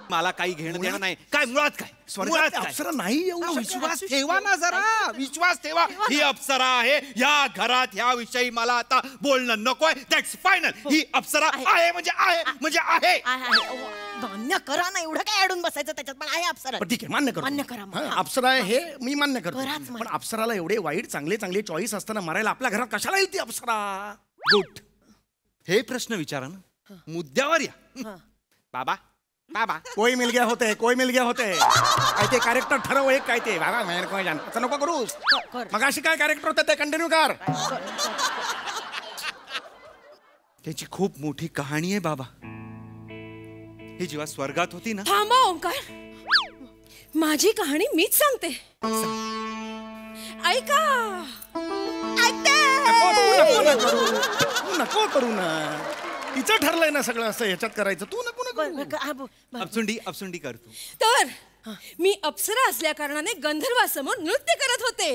मला काही घेणं देणं नाही. काय मुळात काय? स्वर्गात अप्सरा नाही येऊ शकत. विश्वास ठेवा ना जरा, विश्वास ठेवा. ही अप्सरा आहे या घरात, ह्या विषयी मला आता बोलणं नकोय. That's final. ही अप्सरा आहे म्हणजे आहे म्हणजे आहे. मान्य करा ना, एवढं काय अडून बसायचं त्याच्यात. पण आहे अप्सरा. पण ठीक आहे, मान्य करतो. मान्य करा मग. हा, अप्सरा आहे हे मी मान्य करतो. बराच मान्य. पण अप्सराला एवढे वाईट चांगले चांगले चॉईस असताना मारायला आपल्या घरात कशाला येईल ती अप्सरा? गुड. हे प्रश्न विचारा ना, मुद्द्यावर या. बाबा बाबा कोई मिल गया होते, कोई मिल गया होते. काय ते कॅरेक्टर ठरव एक काय ते. बाबा मेहर कोण जाण असं नको करू. मग अशी काय कॅरेक्टर होतं ते कंटिन्यू कर. त्याची खूप मोठी कहाणी आहे बाबा. ही जेव्हा स्वर्गात होती ना. थांबा ओंकार, माझी कहाणी मीच सांगते. ऐका. तू नको करू ना. तिचं ठरलंय ना सगळं असं ह्याच्यात करायचं. तू नको नको. अपसुंडी करतो. तर मी अप्सरा असल्या कारणाने गंधर्वासमोर नृत्य करत होते.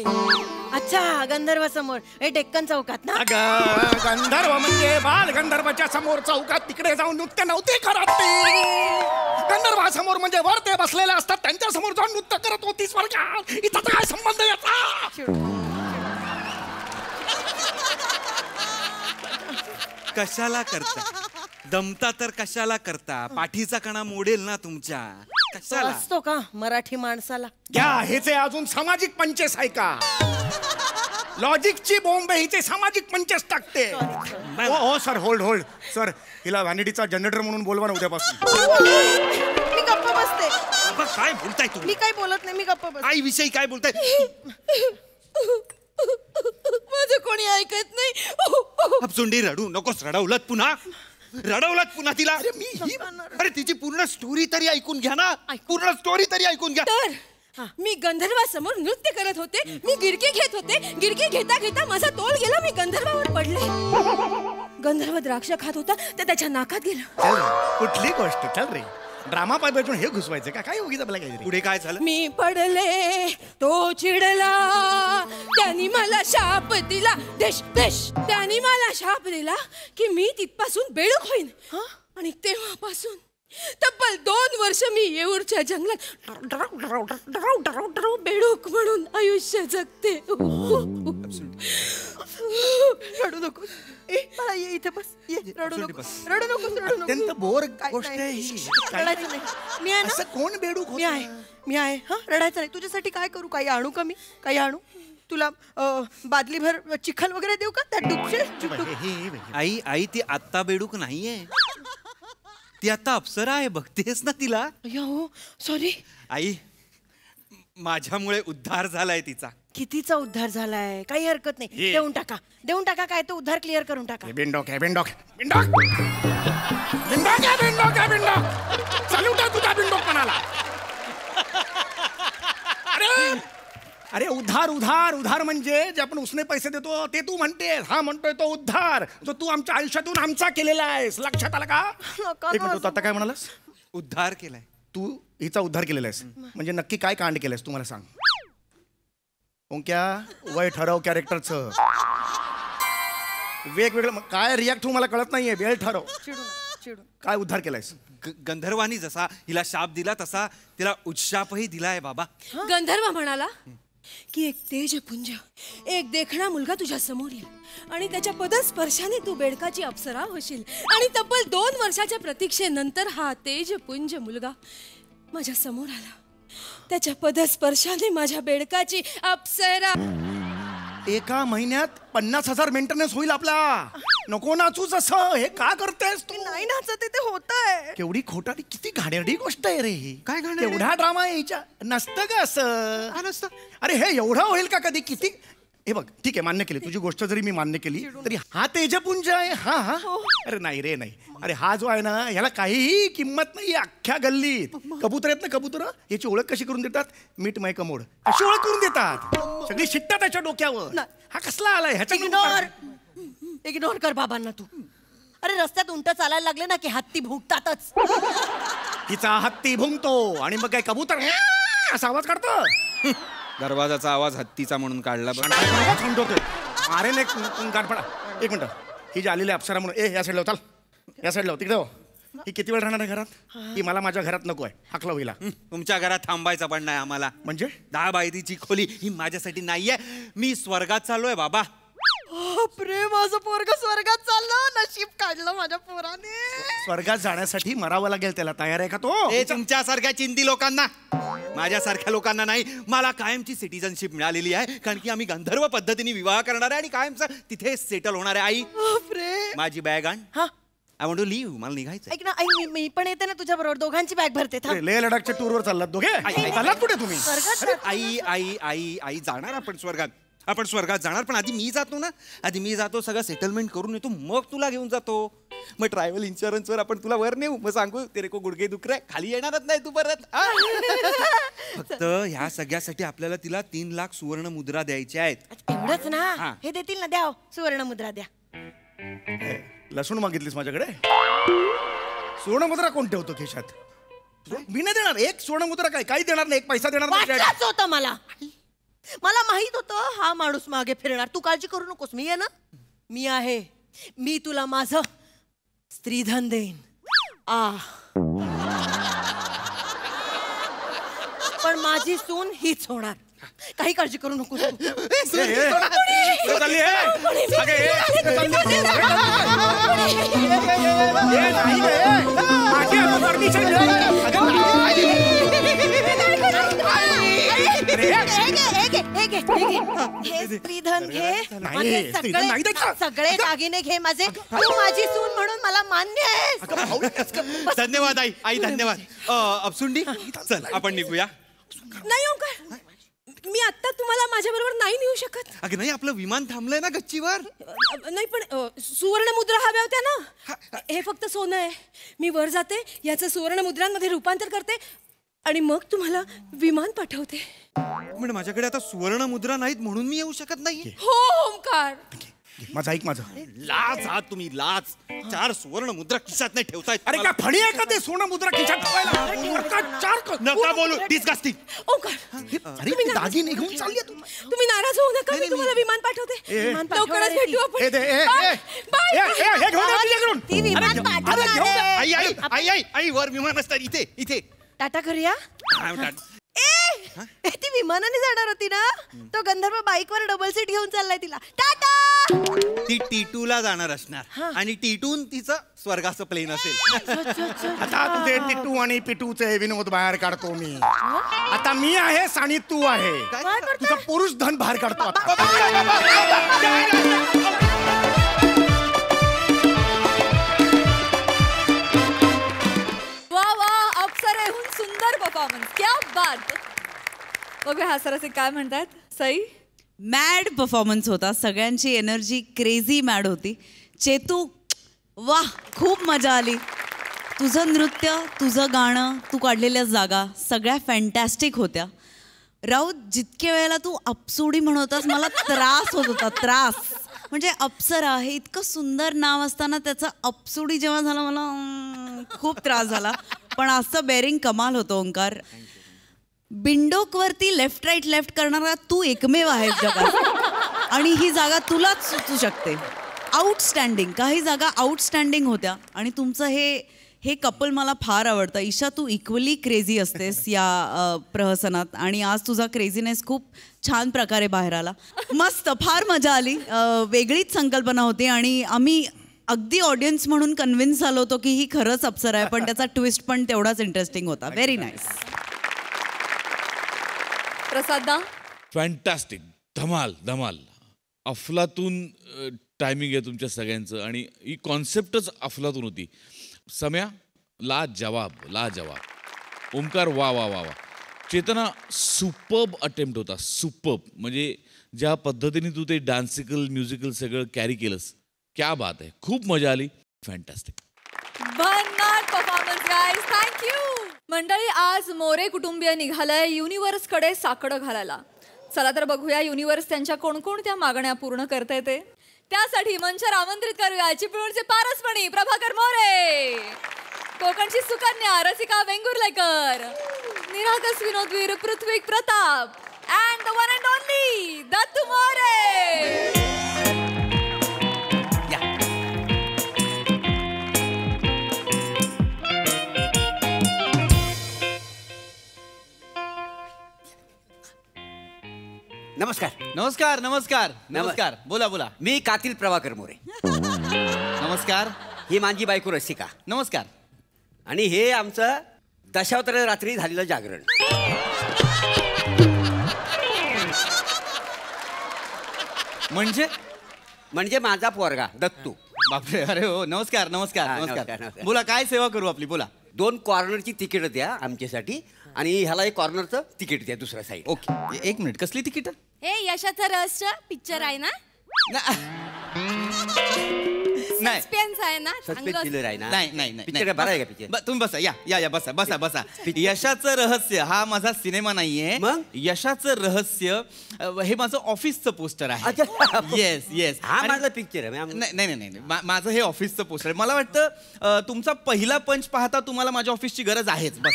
अच्छा, गंधर्व समोर. हे डेक्कन चौकात ना? अगं गंधर्व म्हणजे बाल गंधर्वाच्या समोर चौकात तिकडे जाऊन नृत्य नव्हते करत ती. गंधर्वासमोर म्हणजे वर ते बसलेले असतात त्यांच्या समोर जाऊन नृत्य करत होती स्वर्गात. इथं काय संबंध याचा? कशाला करता? दमता तर कशाला करता? पाठीचा कणा मोडेल ना तुमच्या. कशाला? असतो का मराठी माणसाला? घ्या हेचे अजून सामाजिक पंचेस आहे का? लॉजिकची बॉम्ब हिचे सामाजिक पंचेस टाकते. हो सर, होल्ड सर. हिला व्हॅनिटीचा जनरेटर म्हणून बोलवा ना उद्यापासून. मी गप्प बसते. बाबा काय बोलताय तुम्ही? मी काही बोलत नाही, मी गप्प बसते. आई विषयी काय बोलताय? माझं कोणी ऐकत नाही. अपसुंडी रडू नकोस. रडवलत पुन्हा तिला. अरे तिची पूर्ण स्टोरी तरी ऐकून घ्या ना. पूर्ण स्टोरी तरी ऐकून घ्या. तर मी गंधर्वासमोर नृत्य करत होते. मी गिरकी घेत होते. गिरकी घेता घेता माझा तोल गेला. मी गंधर्वावर पडले. गंधर्व द्राक्ष खात होता, ते त्याच्या नाकात गेलं. कुठली गोष्ट? चल रे. ड्रामा पाहिजे हे घुसवायचं का काय उगीच आपल्याला काहीतरी. पुढे काय झालं? मी पडले तो चिडला, त्यांनी मला शाप दिला, देश देश त्यांनी मला शाप दिला की मी तिथपासून बेडूक होईन. आणि तेव्हापासून तब्बल 2 वर्ष मी येऊरच्या जंगलात बेडूक म्हणून आयुष्य जगते. रडू नको मला ये इथे बस ये रडू नको रडू नको रडू नको. अत्यंत बोर गोष्ट आहे ही. रडायचं नाही. मी आहे असं ना, कोण बेडूक मी आहे हा रडायचं नाही. तुझ्यासाठी काय करू? काही आणू का मी? काही आणू तुला? बादलीभर चिखल वगैरे देऊ का? त्या डुबशे आई आई ती आत्ता बेडूक नाहीये, ती आता अप्सरा आहे, बघतेस ना तिला. हो सॉरी. आई माझ्यामुळे उद्धार झालाय तिचा. कितीचा उद्धार झालाय, काही हरकत नाही. देऊन टाका काय तो उद्धार क्लिअर करून टाका. बिंडॉक आहे बिंडॉक बिंडॉक बिंडॉक आहे बिंडॉक आहे बिंडॉक चालू टाक तुझा बिंडॉक म्हणाला. अरे उधार उधार उधार म्हणजे जे आपण उसने पैसे देतो ते तू म्हणतेस. हा म्हणतोय तो उद्धार जो तू आमच्या आयुष्यातून आमचा केलेला आहेस. लक्षात आला का? एक मिनिट, तू आता काय म्हणालास? उद्धार केलाय. तू हिचा उद्धार केलेला आहेस म्हणजे नक्की काय कांड केलंयस तू मला सांग. ओंक्या वय ठरव कॅरेक्टरचं. वेगवेगळं काय रिॲक्ट होऊ मला कळत नाहीये. वेळ ठरव. काय उद्धार केलायस? गंधर्वानी जसा हिला शाप दिला तसा तिला उच्चापही दिलाय बाबा. गंधर्व म्हणाला की एक तेजपुंज, एक देखणा मुलगा तुझ्या समोर येईल आणि त्याच्या पदस्पर्शाने तू बेडकाची अप्सरा होशील. आणि तब्बल 2 वर्षाच्या प्रतीक्षेनंतर हा तेजपुंज मुलगा माझ्या समोर आला. त्याच्या पदस्पर्शाने माझ्या बेडकाची अप्सरा. एका महिन्यात 50,000 मेंटेनन्स होईल आपला. नको नाचूच असं. हे का करतेस तू? नाही नाचत ते होतंय. केवढी खोटारी किती घाणेरडी गोष्ट आहे रे ही. काय घाणेरडी? एवढा ड्रामा यायच्या नसतं का असं? अरे हे एवढं होईल का कधी? किती हे बघ ठीक आहे मान्य केली तुझी गोष्ट जरी मी मान्य केली तरी हा तेजपुंज आहे. हा हा अरे नाही रे नाही. अरे हा जो आहे ना ह्याला काहीही किंमत नाही अख्ख्या गल्लीत. कबूतर आहेत ना कबूतर याची ओळख कशी करून देतात? मीठ मै कमोड अशी ओळख करून देतात. सगळी शिट्टा त्याच्या डोक्यावर. हा कसला आलाय ह्याच्या? इग्नोर कर बाबांना तू. अरे रस्त्यात उंट चालायला लागले ना की हत्ती भुंकतातच. तिचा हत्ती भुंकतो आणि मग काय कबूतर असा आवाज काढतो. दरवाजाचा आवाज हत्तीचा म्हणून काढला. अरे एक मिनिट ही जी आलेली अप्सरा म्हणून या साईडला चाल. या साईडला तिकडे हो. ही किती वेळ राहणार आहे घरात? ही मला माझ्या घरात नको आहे. हाकला होईला. तुमच्या घरात थांबायचं पण नाही आम्हाला. म्हणजे 10 बायतीची खोली ही माझ्यासाठी नाहीये. मी स्वर्गात चाललोय बाबा. बापरे माझं पोरग स्वर्गात चाललं. नशीब काढलं माझ्या पोराने. स्वर्गात जाण्यासाठी मरावं लागेल त्याला. तयार आहे का तो? हे तुमच्यासारख्या चिंदी लोकांना, माझ्यासारख्या लोकांना नाही. मला कायमची सिटिझनशिप मिळालेली आहे कारण की आम्ही गंधर्व पद्धतीने विवाह करणार आहे आणि कायमचं तिथे सेटल होणार आहे. आई बापरे माझी बॅग आण. हा आय वॉन्ट टू लिव्ह. मला निघायचं. ऐक ना आई मी पण येते ना तुझ्या बरोबर. दोघांची बॅग भरते. लेह लडाखच्या टूरवर चाललात दोघे? चाललात कुठे तुम्ही? आई आई आई आई जाणार आपण स्वर्गात. आपण स्वर्गात जाणार पण आधी मी जातो ना. आधी मी जातो सगळं सेटलमेंट करून येतो मग तुला घेऊन जातो. मग ट्रॅव्हल इन्शुरन्सवर आपण तुला वर नेऊ. मग सांगू तेरे को गुडघे दुख रहे खाली येणारच नाही तू परत. फक्त ह्या सगळ्यासाठी आपल्याला तिला 3 लाख सुवर्ण मुद्रा द्यायच्या आहेत. एवढंच ना? हे देतील ना? द्या सुवर्ण मुद्रा द्या. लसूण मागितलीस माझ्याकडे? सुवर्ण मुद्रा कोण ठेवतो खिशात? मी नाही देणार. एक सुवर्ण मुद्रा काय काही देणार नाही. 1 पैसा देणार नाही. वाटलंच होतं मला माहित होतं हा माणूस मागे फिरणार. तू काळजी करू नकोस. मी आहे ना. मी आहे. मी तुला माझं स्त्रीधन देईन. पण माझी सून हीच होणार. काही काळजी करू नको. हे स्त्रीधन घे. सगळे दागिने घे माझे. तू माझी सून म्हणून मला मान्य आहे. धन्यवाद आई. आई धन्यवाद. अपसुंडी चल आपण निघूया. नाही ओंकार मी आता तुम्हाला माझ्या बरोबर नाही नेऊ शकत. अगं नाही आपलं विमान थांबलंय ना गच्चीवर. नाही पण सुवर्ण मुद्रा हव्या होत्या ना. हे फक्त सोनं आहे. मी वर जाते याचं सुवर्ण मुद्रांमध्ये रूपांतर करते आणि मग तुम्हाला विमान पाठवते. म्हणजे माझ्याकडे आता सुवर्ण मुद्रा नाहीत म्हणून मी येऊ शकत नाही. हो ओंकार माझं ऐक माझं. लाज आहात तुम्ही, लाज. 4 सुवर्ण मुद्रा खिशात नाही ठेवतायत. अरे काय फणी आहे का ते सोनं मुद्रा खिशात ठेवायला? नका बोलू, डिस्गस्टिंग. अरे ती दागिने घेऊन चालली आहे तू. तुम्ही नाराज होऊ नका, मी तुम्हाला विमान पाठवते. लवकरच भेटू आपण. हे घेऊन ये तुझ्याकडून. ती विमान पाठवणार आहे. आई आई आई आई आई वर विमान असतात इथे इथे. टाटा करूया. ए, ती विमानाने जाणार होती ना, तो गंधर्व बाईकवर डबल सीट घेऊन चाललाय तिला. टाटा. ती टीटूला जाणार असणार आणि टीटून तिचं स्वर्गाचं प्लेन असेल. आता तुझे टिटू आणि पिटूचे विनोद बाहेर काढतो मी. आता मी आहे आणि तू आहे. तुझं पुरुष धन बाहेर काढतो आता. वा वा, अप्सरेहून सुंदर परफॉर्मन्स, क्या बात. बघूया हास्यरसिक काय म्हणतात. सई, मॅड परफॉर्मन्स होता. सगळ्यांची एनर्जी क्रेझी मॅड होती. चेतू, वाह, खूप मजा आली. तुझं नृत्य, तुझं गाणं, तू काढलेल्या जागा सगळ्या फॅन्टॅस्टिक होत्या. राऊत, जितके वेळेला तू अपसुडी म्हणतोस मला त्रास होत होता, त्रास. म्हणजे अप्सरा हे इतकं सुंदर नाव असताना त्याचं अपसुडी जेव्हा झालं मला खूप त्रास झाला. पण असं बेरिंग कमाल होतं ओंकार. बिंडोकवरती लेफ्ट राईट करणारा तू एकमेव आहेस जगात आणि ही जागा तुलाच सुचू शकते. आउटस्टँडिंग, काही जागा आउटस्टँडिंग होत्या आणि तुमचं हे कपल मला फार आवडतं. ईशा, तू इक्वली क्रेझी असतेस या प्रहसनात आणि आज तुझा क्रेझीनेस खूप छान प्रकारे बाहेर आला. मस्त, फार मजा आली. वेगळीच संकल्पना होती आणि आम्ही अगदी ऑडियन्स म्हणून कन्व्हिन्स झालो होतो की ही खरंच अप्सरा आहे, पण त्याचा ट्विस्ट पण तेवढाच इंटरेस्टिंग होता. Very nice. प्रसादा, फॅन्टॅस्टिक, धमाल धमाल. अफलातून टायमिंग आहे तुमच्या सगळ्यांचं आणि ही कॉन्सेप्टच अफलातून होती. सम्या, लाजवाब लाजवाब. ओंकार, वा वा वा वा. चेतना, सुपर्ब अटेम्प्ट होता, सुपर्ब. म्हणजे ज्या पद्धतीने तू ते डान्सिकल म्युझिकल सगळं कॅरी केलंस, क्या बात आहे. खूप मजा आली. फॅन्टॅस्टिक. भन्नाट परफॉर्मन्स गाईज, थँक्यू. मंडळी, आज मोरे कुटुंबीय निघालंय युनिव्हर्सकडे साकडं घालायला. चला तर बघूया युनिव्हर्स त्यांच्या कोणकोणत्या मागण्या पूर्ण करते ते. त्यासाठी मंचावर आमंत्रित करूया चिपळूणचे पारसमणी प्रभाकर मोरे, कोकणची सुकन्या रसिका वेंगुर्लेकर, निरागस विनोदवीर Prithvi Pratap and the one and only Dattu More. नमस्कार. नमस्कार नमस्कार नमस्कार. बोला बोला. मी कातील प्रभाकर मोरे. नमस्कार. ही माझी बायको रसिका. नमस्कार. आणि हे आमचं दशावतार रात्री झालेलं जागरण. म्हणजे माझा पोरगा दत्तू. बापरे, अरे हो, नमस्कार नमस्कार हा, नमस्कार. नमस्कार. बोला, काय सेवा करू आपली, बोला. 2 कॉर्नरची तिकीट द्या आमच्यासाठी आणि ह्याला एक कॉर्नरचं तिकीट द्या दुसऱ्या साईड. Okay, 1 minute. कसली तिकीट? हे यशाचं रहस्य पिक्चर आहे ना, नाही सस्पेन्स आहे ना, सस्पेन्स थ्रिलर आहे ना. नाही नाही पिक्चर बरा आहे का पिक्चर? तुम्ही बसा, या या या, बसा बसा बसा. यशाचं रहस्य हा माझा सिनेमा नाहीये. मग? यशाचं रहस्य हे माझं ऑफिसचं पोस्टर आहे. Yes yes. हा माझा पिक्चर आहे. नाही नाही नाही नाही. माझं हे ऑफिसचं पोस्टर आहे. मला वाटतं तुमचा पहिला पंच पाहता तुम्हाला माझ्या ऑफिसची गरज आहेच. बस,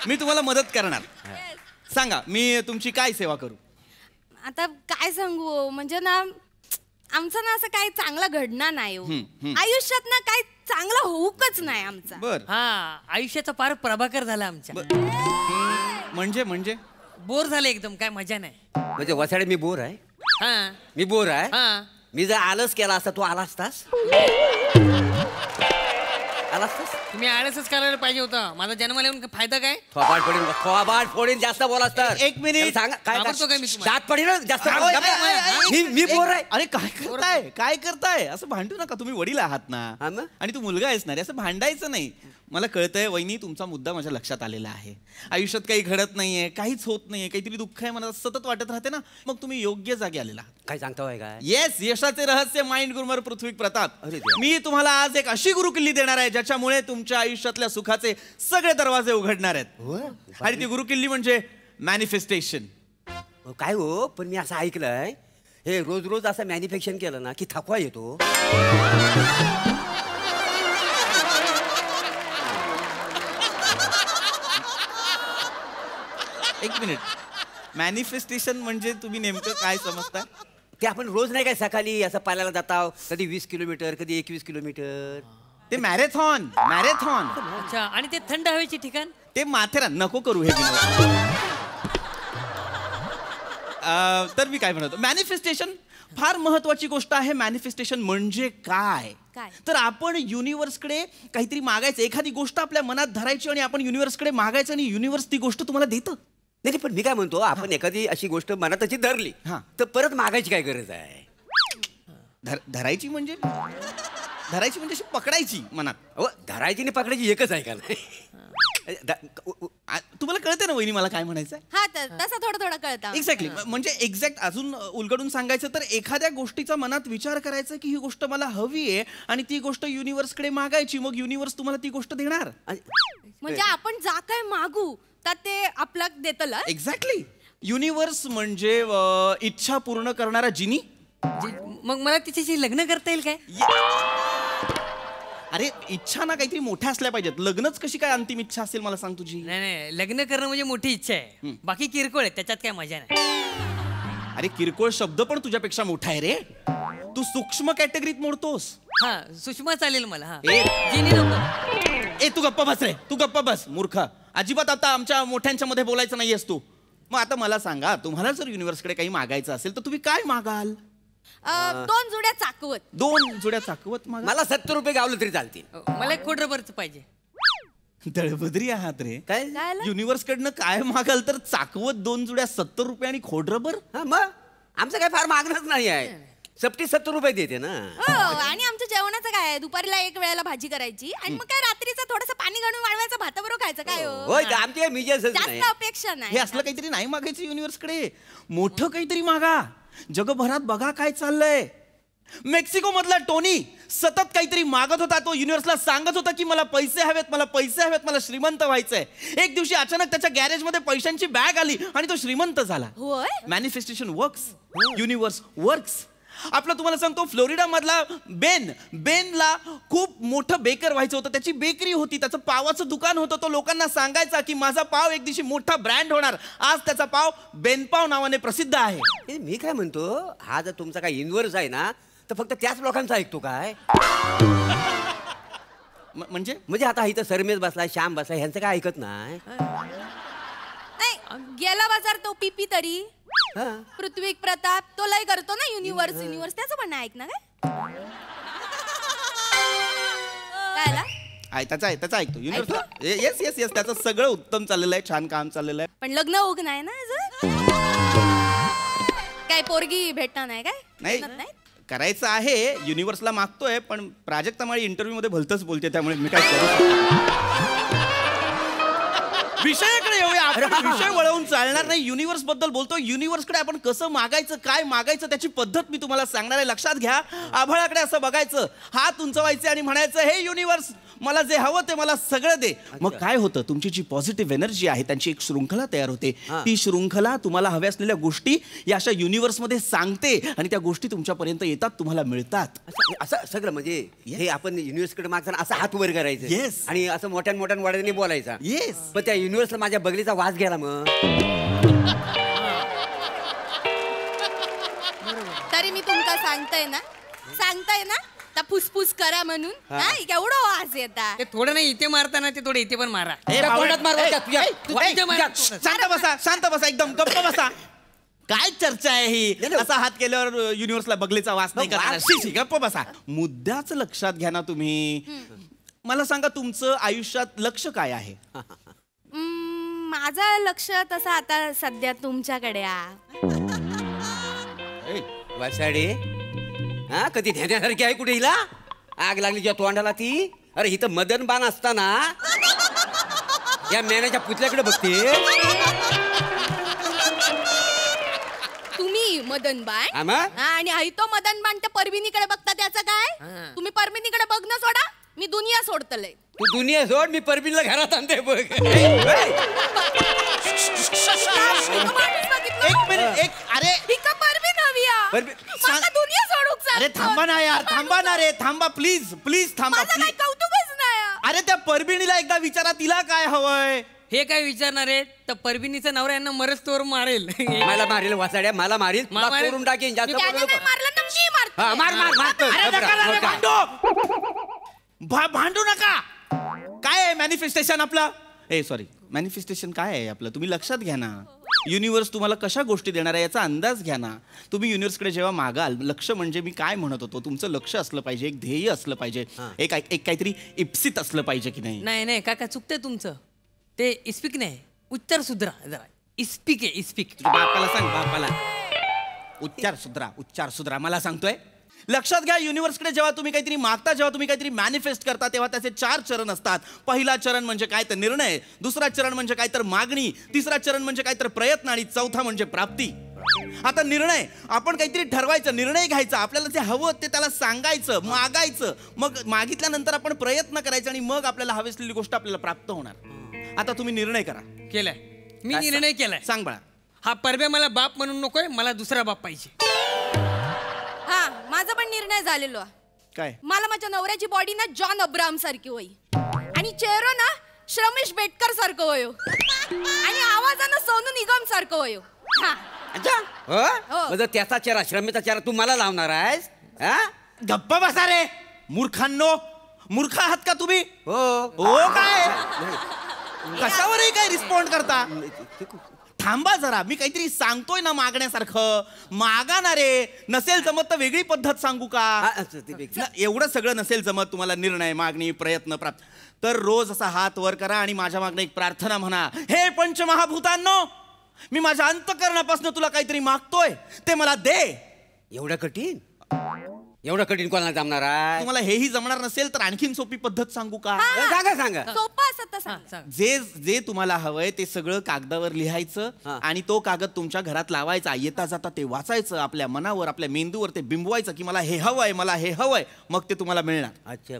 मी तुम्हाला मदत करणार. सांगा, मी तुमची काय सेवा करू? आता काय सांगू, म्हणजे ना आमचं ना असं काही चांगलं घडणार नाही हो. आयुष्यात ना काही चांगलं होऊकच नाही आमचं. बर. हा, आयुष्याचा फार प्रभाकर झाला आमच्या. म्हणजे बोर झाले एकदम, काय मजा नाही. म्हणजे वसाडे मी बोर आहे. हा मी बोर आहे. हा, मी जर आलस केला असता तू आला असतास. आला असतास. तुम्ही आळसच करायला पाहिजे होतं. माझा जन्म लिहून फायदा काय? थोबाड फोडीन जास्त बोलास तर. 1 मिनिट. सांगा काय आवडतो काय मी तुम्हाला? दात पडीन जास्त. मी बोर आहे. अरे काय करताय असं भांडू नका. तुम्ही वडील आहात ना, हा ना? आणि तू मुलगा आहेस ना रे, असं भांडायचं नाही. मला कळतंय वहिनी, तुमचा मुद्दा माझ्या लक्षात आलेला आहे. आयुष्यात काही घडत नाहीये, काहीच होत नाहीये, काहीतरी दुःख आहे मला सतत वाटत राहते ना, मग तुम्ही योग्य जागी आलेला आहात. काय सांगताय काय? येस, यशाचे रहस्य माइंड गुरुवर पृथ्वी प्रताप. अरे देवा. मी तुम्हाला आज एक अशी गुरुकिल्ली देणार आहे ज्याच्यामुळे तुमच्या आयुष्यातल्या सुखाचे सगळे दरवाजे उघडणार आहेत. आणि ती गुरुकिल्ली म्हणजे मॅनिफेस्टेशन. काय हो, पण मी असं ऐकलंय हे रोज रोज असं मॅन्युफॅक्चरिंग केलं ना की थकवा येतो. एक मिनिट, मॅनिफेस्टेशन म्हणजे तुम्ही नेमकं काय समजता? ते आपण रोज नाही काय सकाळी असं पाल्याला जाता, कधी 20 किलोमीटर कधी 21 किलोमीटर. ते मॅरेथॉन. अच्छा, आणि ते थंड हवेचे ठिकाण ते माथेरान. नको करू हे विनोद. तर मी काय म्हणतो, मॅनिफेस्टेशन फार महत्वाची गोष्ट आहे. मॅनिफेस्टेशन म्हणजे काय? तर आपण युनिव्हर्सकडे काहीतरी मागायचं, एखादी गोष्ट आपल्या मनात धरायची आणि आपण युनिव्हर्सकडे मागायचं आणि युनिव्हर्स ती गोष्ट तुम्हाला देतं. नाही पण मी काय म्हणतो, आपण एखादी अशी गोष्ट मनात अशी धरली तर परत मागायची काय गरज आहे? धरायची म्हणजे अशी पकडायची मनात. धरायची आणि पकडायची एकच आहे का? तुम्हाला कळते ना वहिनी मला काय म्हणायचं? हा, तसं थोडं थोडं कळतं. एक्झॅक्टली. म्हणजे एक्झॅक्ट अजून उलगडून सांगायचं तर एखाद्या गोष्टीचा मनात विचार करायचा की ही गोष्ट मला हवी आहे आणि ती गोष्ट युनिव्हर्सकडे मागायची, मग युनिव्हर्स तुम्हाला ती गोष्ट देणार. म्हणजे आपण जा काय मागू तर ते आपला देतलं. एक्झॅक्टली. युनिव्हर्स म्हणजे इच्छा पूर्ण करणारा जिनी. मग मला तिच्याशी लग्न करता येईल काय? अरे इच्छा ना काहीतरी मोठ्या असल्या पाहिजेत. लग्नच कशी काय अंतिम इच्छा असेल मला सांग तुझी? नाही, लग्न करणं म्हणजे मोठी इच्छा आहे. बाकी किरकोळ आहे, त्याच्यात काय मजा नाही. अरे किरकोळ शब्द पण तुझ्यापेक्षा मोठा आहे रे. तू सूक्ष्म कॅटेगरीत मोडतोस. हा, सुषमा चालेल मला. हा, जिनी नको. तू गप्पा बस रे, तू गप्पा बस मूर्ख. अजिबात आता आमच्या मोठ्यांच्या मध्ये बोलायचं नाहीयेस तू. मग आता मला सांगा, तुम्हाला जर युनिव्हर्सकडे काही मागायचं असेल तर तुम्ही काय मागाल? 2 जुड्या चाकवत. 2 जुड्या चाकवत मागा. मला 70 रुपये गावलं तरी चालतील. मला 1 कोटी रुपयाचं पाहिजे. दळभद्री आहात रे. काय युनिव्हर्स कडनं काय मागाल तर चाकवत 2 जुड्या 70 रुपये आणि खोडरबर. मग आमचं काय फार मागणंच नाही आहे. सप्टी 70 रुपये देते ना. आणि आमच्या जेवणाचं काय आहे? दुपारीला 1 वेळेला भाजी करायची आणि मग काय रात्रीचं थोडंसं पाणी घालून वाळवायचं, भाताबरोबर खायचं. काय होय, आमची काय मिजेसच नाही. जास्त अपेक्षा नाही. हे असलं काहीतरी नाही मागायचं युनिव्हर्सकडे. मोठं काहीतरी मागा. जगभरात बघा काय चाललंय. मेक्सिको मधला टोनी सतत काहीतरी मागत होता. तो युनिव्हर्सला सांगत होता की मला पैसे हवेत, मला पैसे हवेत, मला श्रीमंत व्हायचंय. एक दिवशी अचानक त्याच्या गॅरेज मध्ये पैशांची बॅग आली आणि तो श्रीमंत झाला. Manifestation works. Universe works. आपलं तुम्हाला सांगतो, फ्लोरिडा मधला बेनला खूप मोठं बेकर व्हायचं होतं. त्याची बेकरी होती, त्याचं पावाचं दुकान होतं. तो लोकांना सांगायचा की माझा पाव एक दिवशी मोठा ब्रँड होणार. आज त्याचा पाव बेनपाव नावाने प्रसिद्ध आहे. मी काय म्हणतो, हा जर तुमचा काय युनिव्हर्स आहे ना तर फक्त त्याच लोकांचा ऐकतो काय? म्हणजे आता इथं सरमेश बसलाय, श्याम बसलाय, ह्यांचं काय ऐकत नाही? गेला बाजार तो पिपी तरी पृथ्वी प्रताप तो लय करतो ना युनिव्हर्स त्याचं पण ऐक ना काय त्याचा ऐकतो युनिव्हर्स. येस येस येस, त्याचं सगळं उत्तम चाललेलं आहे, छान काम चाललेलं आहे. पण लग्न होग नाही ना अजून. काय पोरगी भेटणार नाही काय? नाही करायचं आहे. युनिव्हर्सला मागतोय पण प्राजक्ता माळी इंटरव्ह्यू मध्ये भलतंच बोलते, त्यामुळे मी काय करू. विषयाकडे येऊया आपण. विषय वळवून चालणार नाही. युनिव्हर्स बद्दल बोलतो. युनिव्हर्सकडे आपण कसं मागायचं, काय मागायचं त्याची पद्धत मी तुम्हाला सांगणार आहे. लक्षात घ्या. आभाळाकडे असं बघायचं, हात उंचवायचे आणि म्हणायचं, हे युनिव्हर्स मला जे हवं ते मला सगळं दे. मग काय होतं, तुमची जी पॉझिटिव्ह एनर्जी आहे त्यांची एक शृंखला तयार होते. ती शृंखला तुम्हाला हव्या असलेल्या गोष्टी या अशा युनिव्हर्स मध्ये सांगते आणि त्या गोष्टी तुमच्यापर्यंत येतात, तुम्हाला मिळतात. असं सगळं म्हणजे हे आपण युनिव्हर्सकडे मागताना असं हात वर करायचं. येस. आणि असं मोठ्या मोठ्या वाड्याने बोलायचा. येस. पण त्या युनिव्हर्सला माझ्या बगलीचा वास गेला. मग तरी मी तुमका सांगताय ना तर फुसफुस करा म्हणून. केवढं वास येता. ते थोडं नाही इथे मारताना ते थोडं इथे पण मारा. शांत बसा एकदम गप्प बसा. काय चर्चा आहे ही? असा हात केल्यावर युनिव्हर्सला बगलेचा वास नाही करणार. गप्प बसा. मुद्द्याच लक्षात घ्या ना तुम्ही. मला सांगा, तुमचं आयुष्यात लक्ष काय आहे? माझं लक्ष तसं आता सध्या तुमच्याकडे वासाडे. हा, कधी ध्यानासारखी आहे कुठे हिला? आग लागली तुझ्या तोंडाला ती. अरे इथं मदन बाण असताना या मेण्याच्या पुतल्याकडे बघते. तुम्ही मदन बाण आणि आई तो मदन बाण त्या परमिनीकडे बघता. त्याचं काय? तुम्ही परमिनीकडे बघणं सोडा. मी दुनिया सोडतले. तू दुनिया सोड, मी परबीनला घरात आणते बघ. एक मिनिट एक अरे हिका परबीन हवीया. मला दुनिया सोडूक सांग. अरे थांबा ना यार, थांबा ना रे, थांबा प्लीज प्लीज थांबा. माझं काही कौतुकच नाही. अरे त्या परबिणीला एकदा विचारा तिला काय हवंय. हे काय विचारणार आहे तर परबिनीचा नवरा यांना मरच तोवर मारेल. मला मारेल वासाड्या, मला मारेल, मला मारेल. करून टाकेन. जास्त त्याने बोलू नाही नको. मारलं तर मी मारते. हा, मार मार मार कर. अरे नका ना रे, नका. भांडू भांडू नका. काय आहे मॅनिफेस्टेशन आपलं? सॉरी, मॅनिफेस्टेशन काय आहे आपलं? तुम्ही लक्षात घ्या ना. युनिव्हर्स तुम्हाला कशा गोष्टी देणार आहे याचा अंदाज घ्या ना. तुम्ही युनिव्हर्सकडे जेव्हा मागाल, लक्ष म्हणजे मी काय म्हणत होतो, तुमचं लक्ष असलं पाहिजे, एक ध्येय असलं पाहिजे, एक काहीतरी इप्सित असलं पाहिजे की नाही. नाही नाही काका चुकतंय तुमचं. ते इस्पिक नाही, उच्चार सुधरा जरा. इस्पिक आहे इस्पिक. तुझ्या बापाला सांग, बापाला उच्चार सुधरा मला सांगतोय. लक्षात घ्या, युनिव्हर्सकडे जेव्हा तुम्ही काहीतरी मागता, जेव्हा तुम्ही काहीतरी मॅनिफेस्ट करता, तेव्हा त्याचे 4 चरण असतात. पहिला चरण म्हणजे काय तर निर्णय, दुसरा चरण म्हणजे काय तर मागणी, तिसरा चरण म्हणजे काय तर प्रयत्न आणि चौथा म्हणजे प्राप्ती. आता निर्णय, आपण काहीतरी ठरवायचं, निर्णय घ्यायचा, आपल्याला जे हवं ते त्याला सांगायचं, मागायचं, मग मागितल्यानंतर आपण प्रयत्न करायचे आणि मग आपल्याला हवी असलेली गोष्ट आपल्याला प्राप्त होणार. आता तुम्ही निर्णय करा. केलाय मी, निर्णय केलाय. सांग बाळा. हा परब्या मला बाप म्हणून नकोय, मला दुसरा बाप पाहिजे. हा, माझा पण निर्णय झालेलो. काय? मला माझ्या नवऱ्याची बॉडी ना जॉन अब्राहम सारखी होई आणि चेहरा ना श्रमेश बेटकर सारखं होयो आणि आवाजानं सोनू निगम सारखं होयो. हा. हो? म्हणजे त्याचा चेहरा, श्रमेचा चेहरा तू मला लावणार आहेस? गप्प बसा रे मूर्खांनो. मूर्ख आहात का तुम्ही? हो काय कशावरही काय रिस्पॉन्ड करता? थांबा जरा, मी काहीतरी सांगतोय ना मागण्यासारखं. मागा ना रे. नसेल जमत तर वेगळी पद्धत सांगू का? एवढं सगळं नसेल जमत तुम्हाला, निर्णय, मागणी, प्रयत्न, प्राप्त, तर रोज असा हात वर करा आणि माझ्या मागणं एक प्रार्थना म्हणा. हे पंचमहाभूतांनो, मी माझ्या अंतःकरणापासून तुला काहीतरी मागतोय, ते मला दे. एवढं कठीण? एवढं कठीण कोणाला जमणार आहे? तुम्हाला हेही जमणार नसेल तर आणखीन सोपी पद्धत सांगू का? सांगा सांगा. सोपं असत तसं. जे तुम्हाला हवंय ते सगळं कागदावर लिहायचं आणि तो कागद तुमच्या घरात लावायचा. येता जाता ते वाचायचं, आपल्या मनावर, आपल्या मेंदूवर ते बिंबवायचं की मला हे हवंय, मला हे हवंय. मग ते तुम्हाला मिळणार. अच्छा,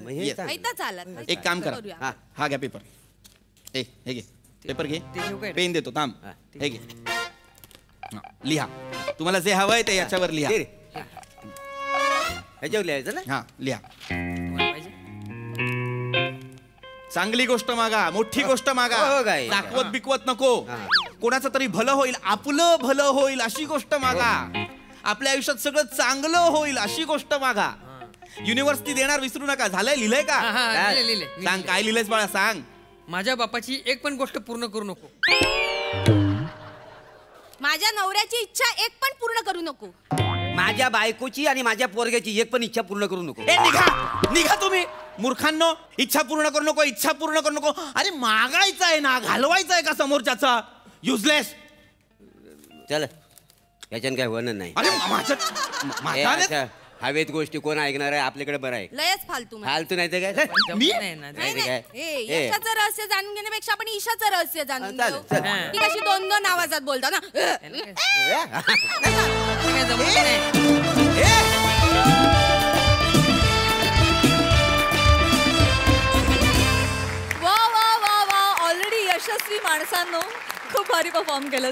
एक काम करा, हा घ्या पेपर. हे घे पेपर, घे पेन देतो, थांब. हे घे, लिहा. तुम्हाला जे हवंय ते याच्यावर लिहा. ह्याच्यावर लिहायचं ना? हा, लिहा. चांगली गोष्ट मागा, मोठी गोष्ट मागा. दाखवत बिकवत नको. कोणाचं तरी भलं होईल, आपलं भलं होईल अशी गोष्ट मागा. आपल्या आयुष्यात सगळं चांगलं होईल अशी गोष्ट मागा. युनिव्हर्सिटी देणार विसरू नका. झालंय, लिहिलंय का? सांग काय लिहिलंयस बाळा, सांग. माझ्या बापाची एक पण गोष्ट पूर्ण करू नको. माझ्या नवऱ्याची इच्छा एक पण पूर्ण करू नको. माझ्या बायकोची आणि माझ्या पोरग्याची एक पण इच्छा पूर्ण करू नको. निघा तुम्ही मूर्खांनो. इच्छा पूर्ण करू नको, इच्छा पूर्ण करू नको. अरे मागायचं आहे ना, घालवायचं आहे का समोरच्याचा? युजलेस. चल, याच्यानं काय होणार नाही. अरे माझ्या हवेत गोष्टी कोण ऐकणार आहे? आपल्याकडे बरं आहे. लयच फालतू फालतू नाही तर काय? यशाचं रहस्य जाणून घेण्यापेक्षा आपण ईशाचं रहस्य जाणून घेऊ. ती कशी 2-2 आवाजात बोलता ना. वा वा वा वा, ऑलरेडी यशस्वी माणसांनो खूप भारी परफॉर्म केलं.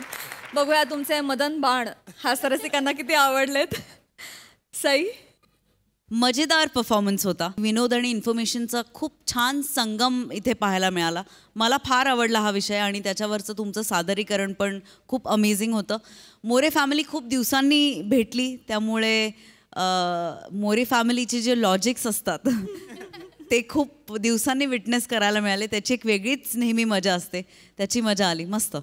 बघूया तुमचे मदन बाण हास्य रसिकांना किती आवडलेत. सई, मजेदार परफॉर्मन्स होता. विनोद आणि इन्फॉर्मेशनचा खूप छान संगम इथे पाहायला मिळाला. मला फार आवडला हा विषय आणि त्याच्यावरचं तुमचं सादरीकरण पण खूप अमेझिंग होतं. मोरे फॅमिली खूप दिवसांनी भेटली, त्यामुळे मोरे फॅमिलीचे जे लॉजिक्स असतात ते खूप दिवसांनी विटनेस करायला मिळाले. त्याची एक वेगळीच नेहमी मजा असते, त्याची मजा आली. मस्त.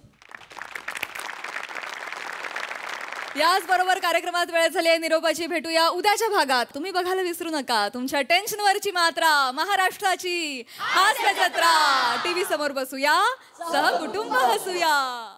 याच बरोबर कार्यक्रमात वेळ झाली आहे निरोपाची. भेटूया उद्याच्या भागात. तुम्ही बघायला विसरू नका तुमच्या टेन्शनवरची मात्रा, महाराष्ट्राची हास्य जत्रा. टीव्ही समोर बसूया, सहकुटुंब हसूया.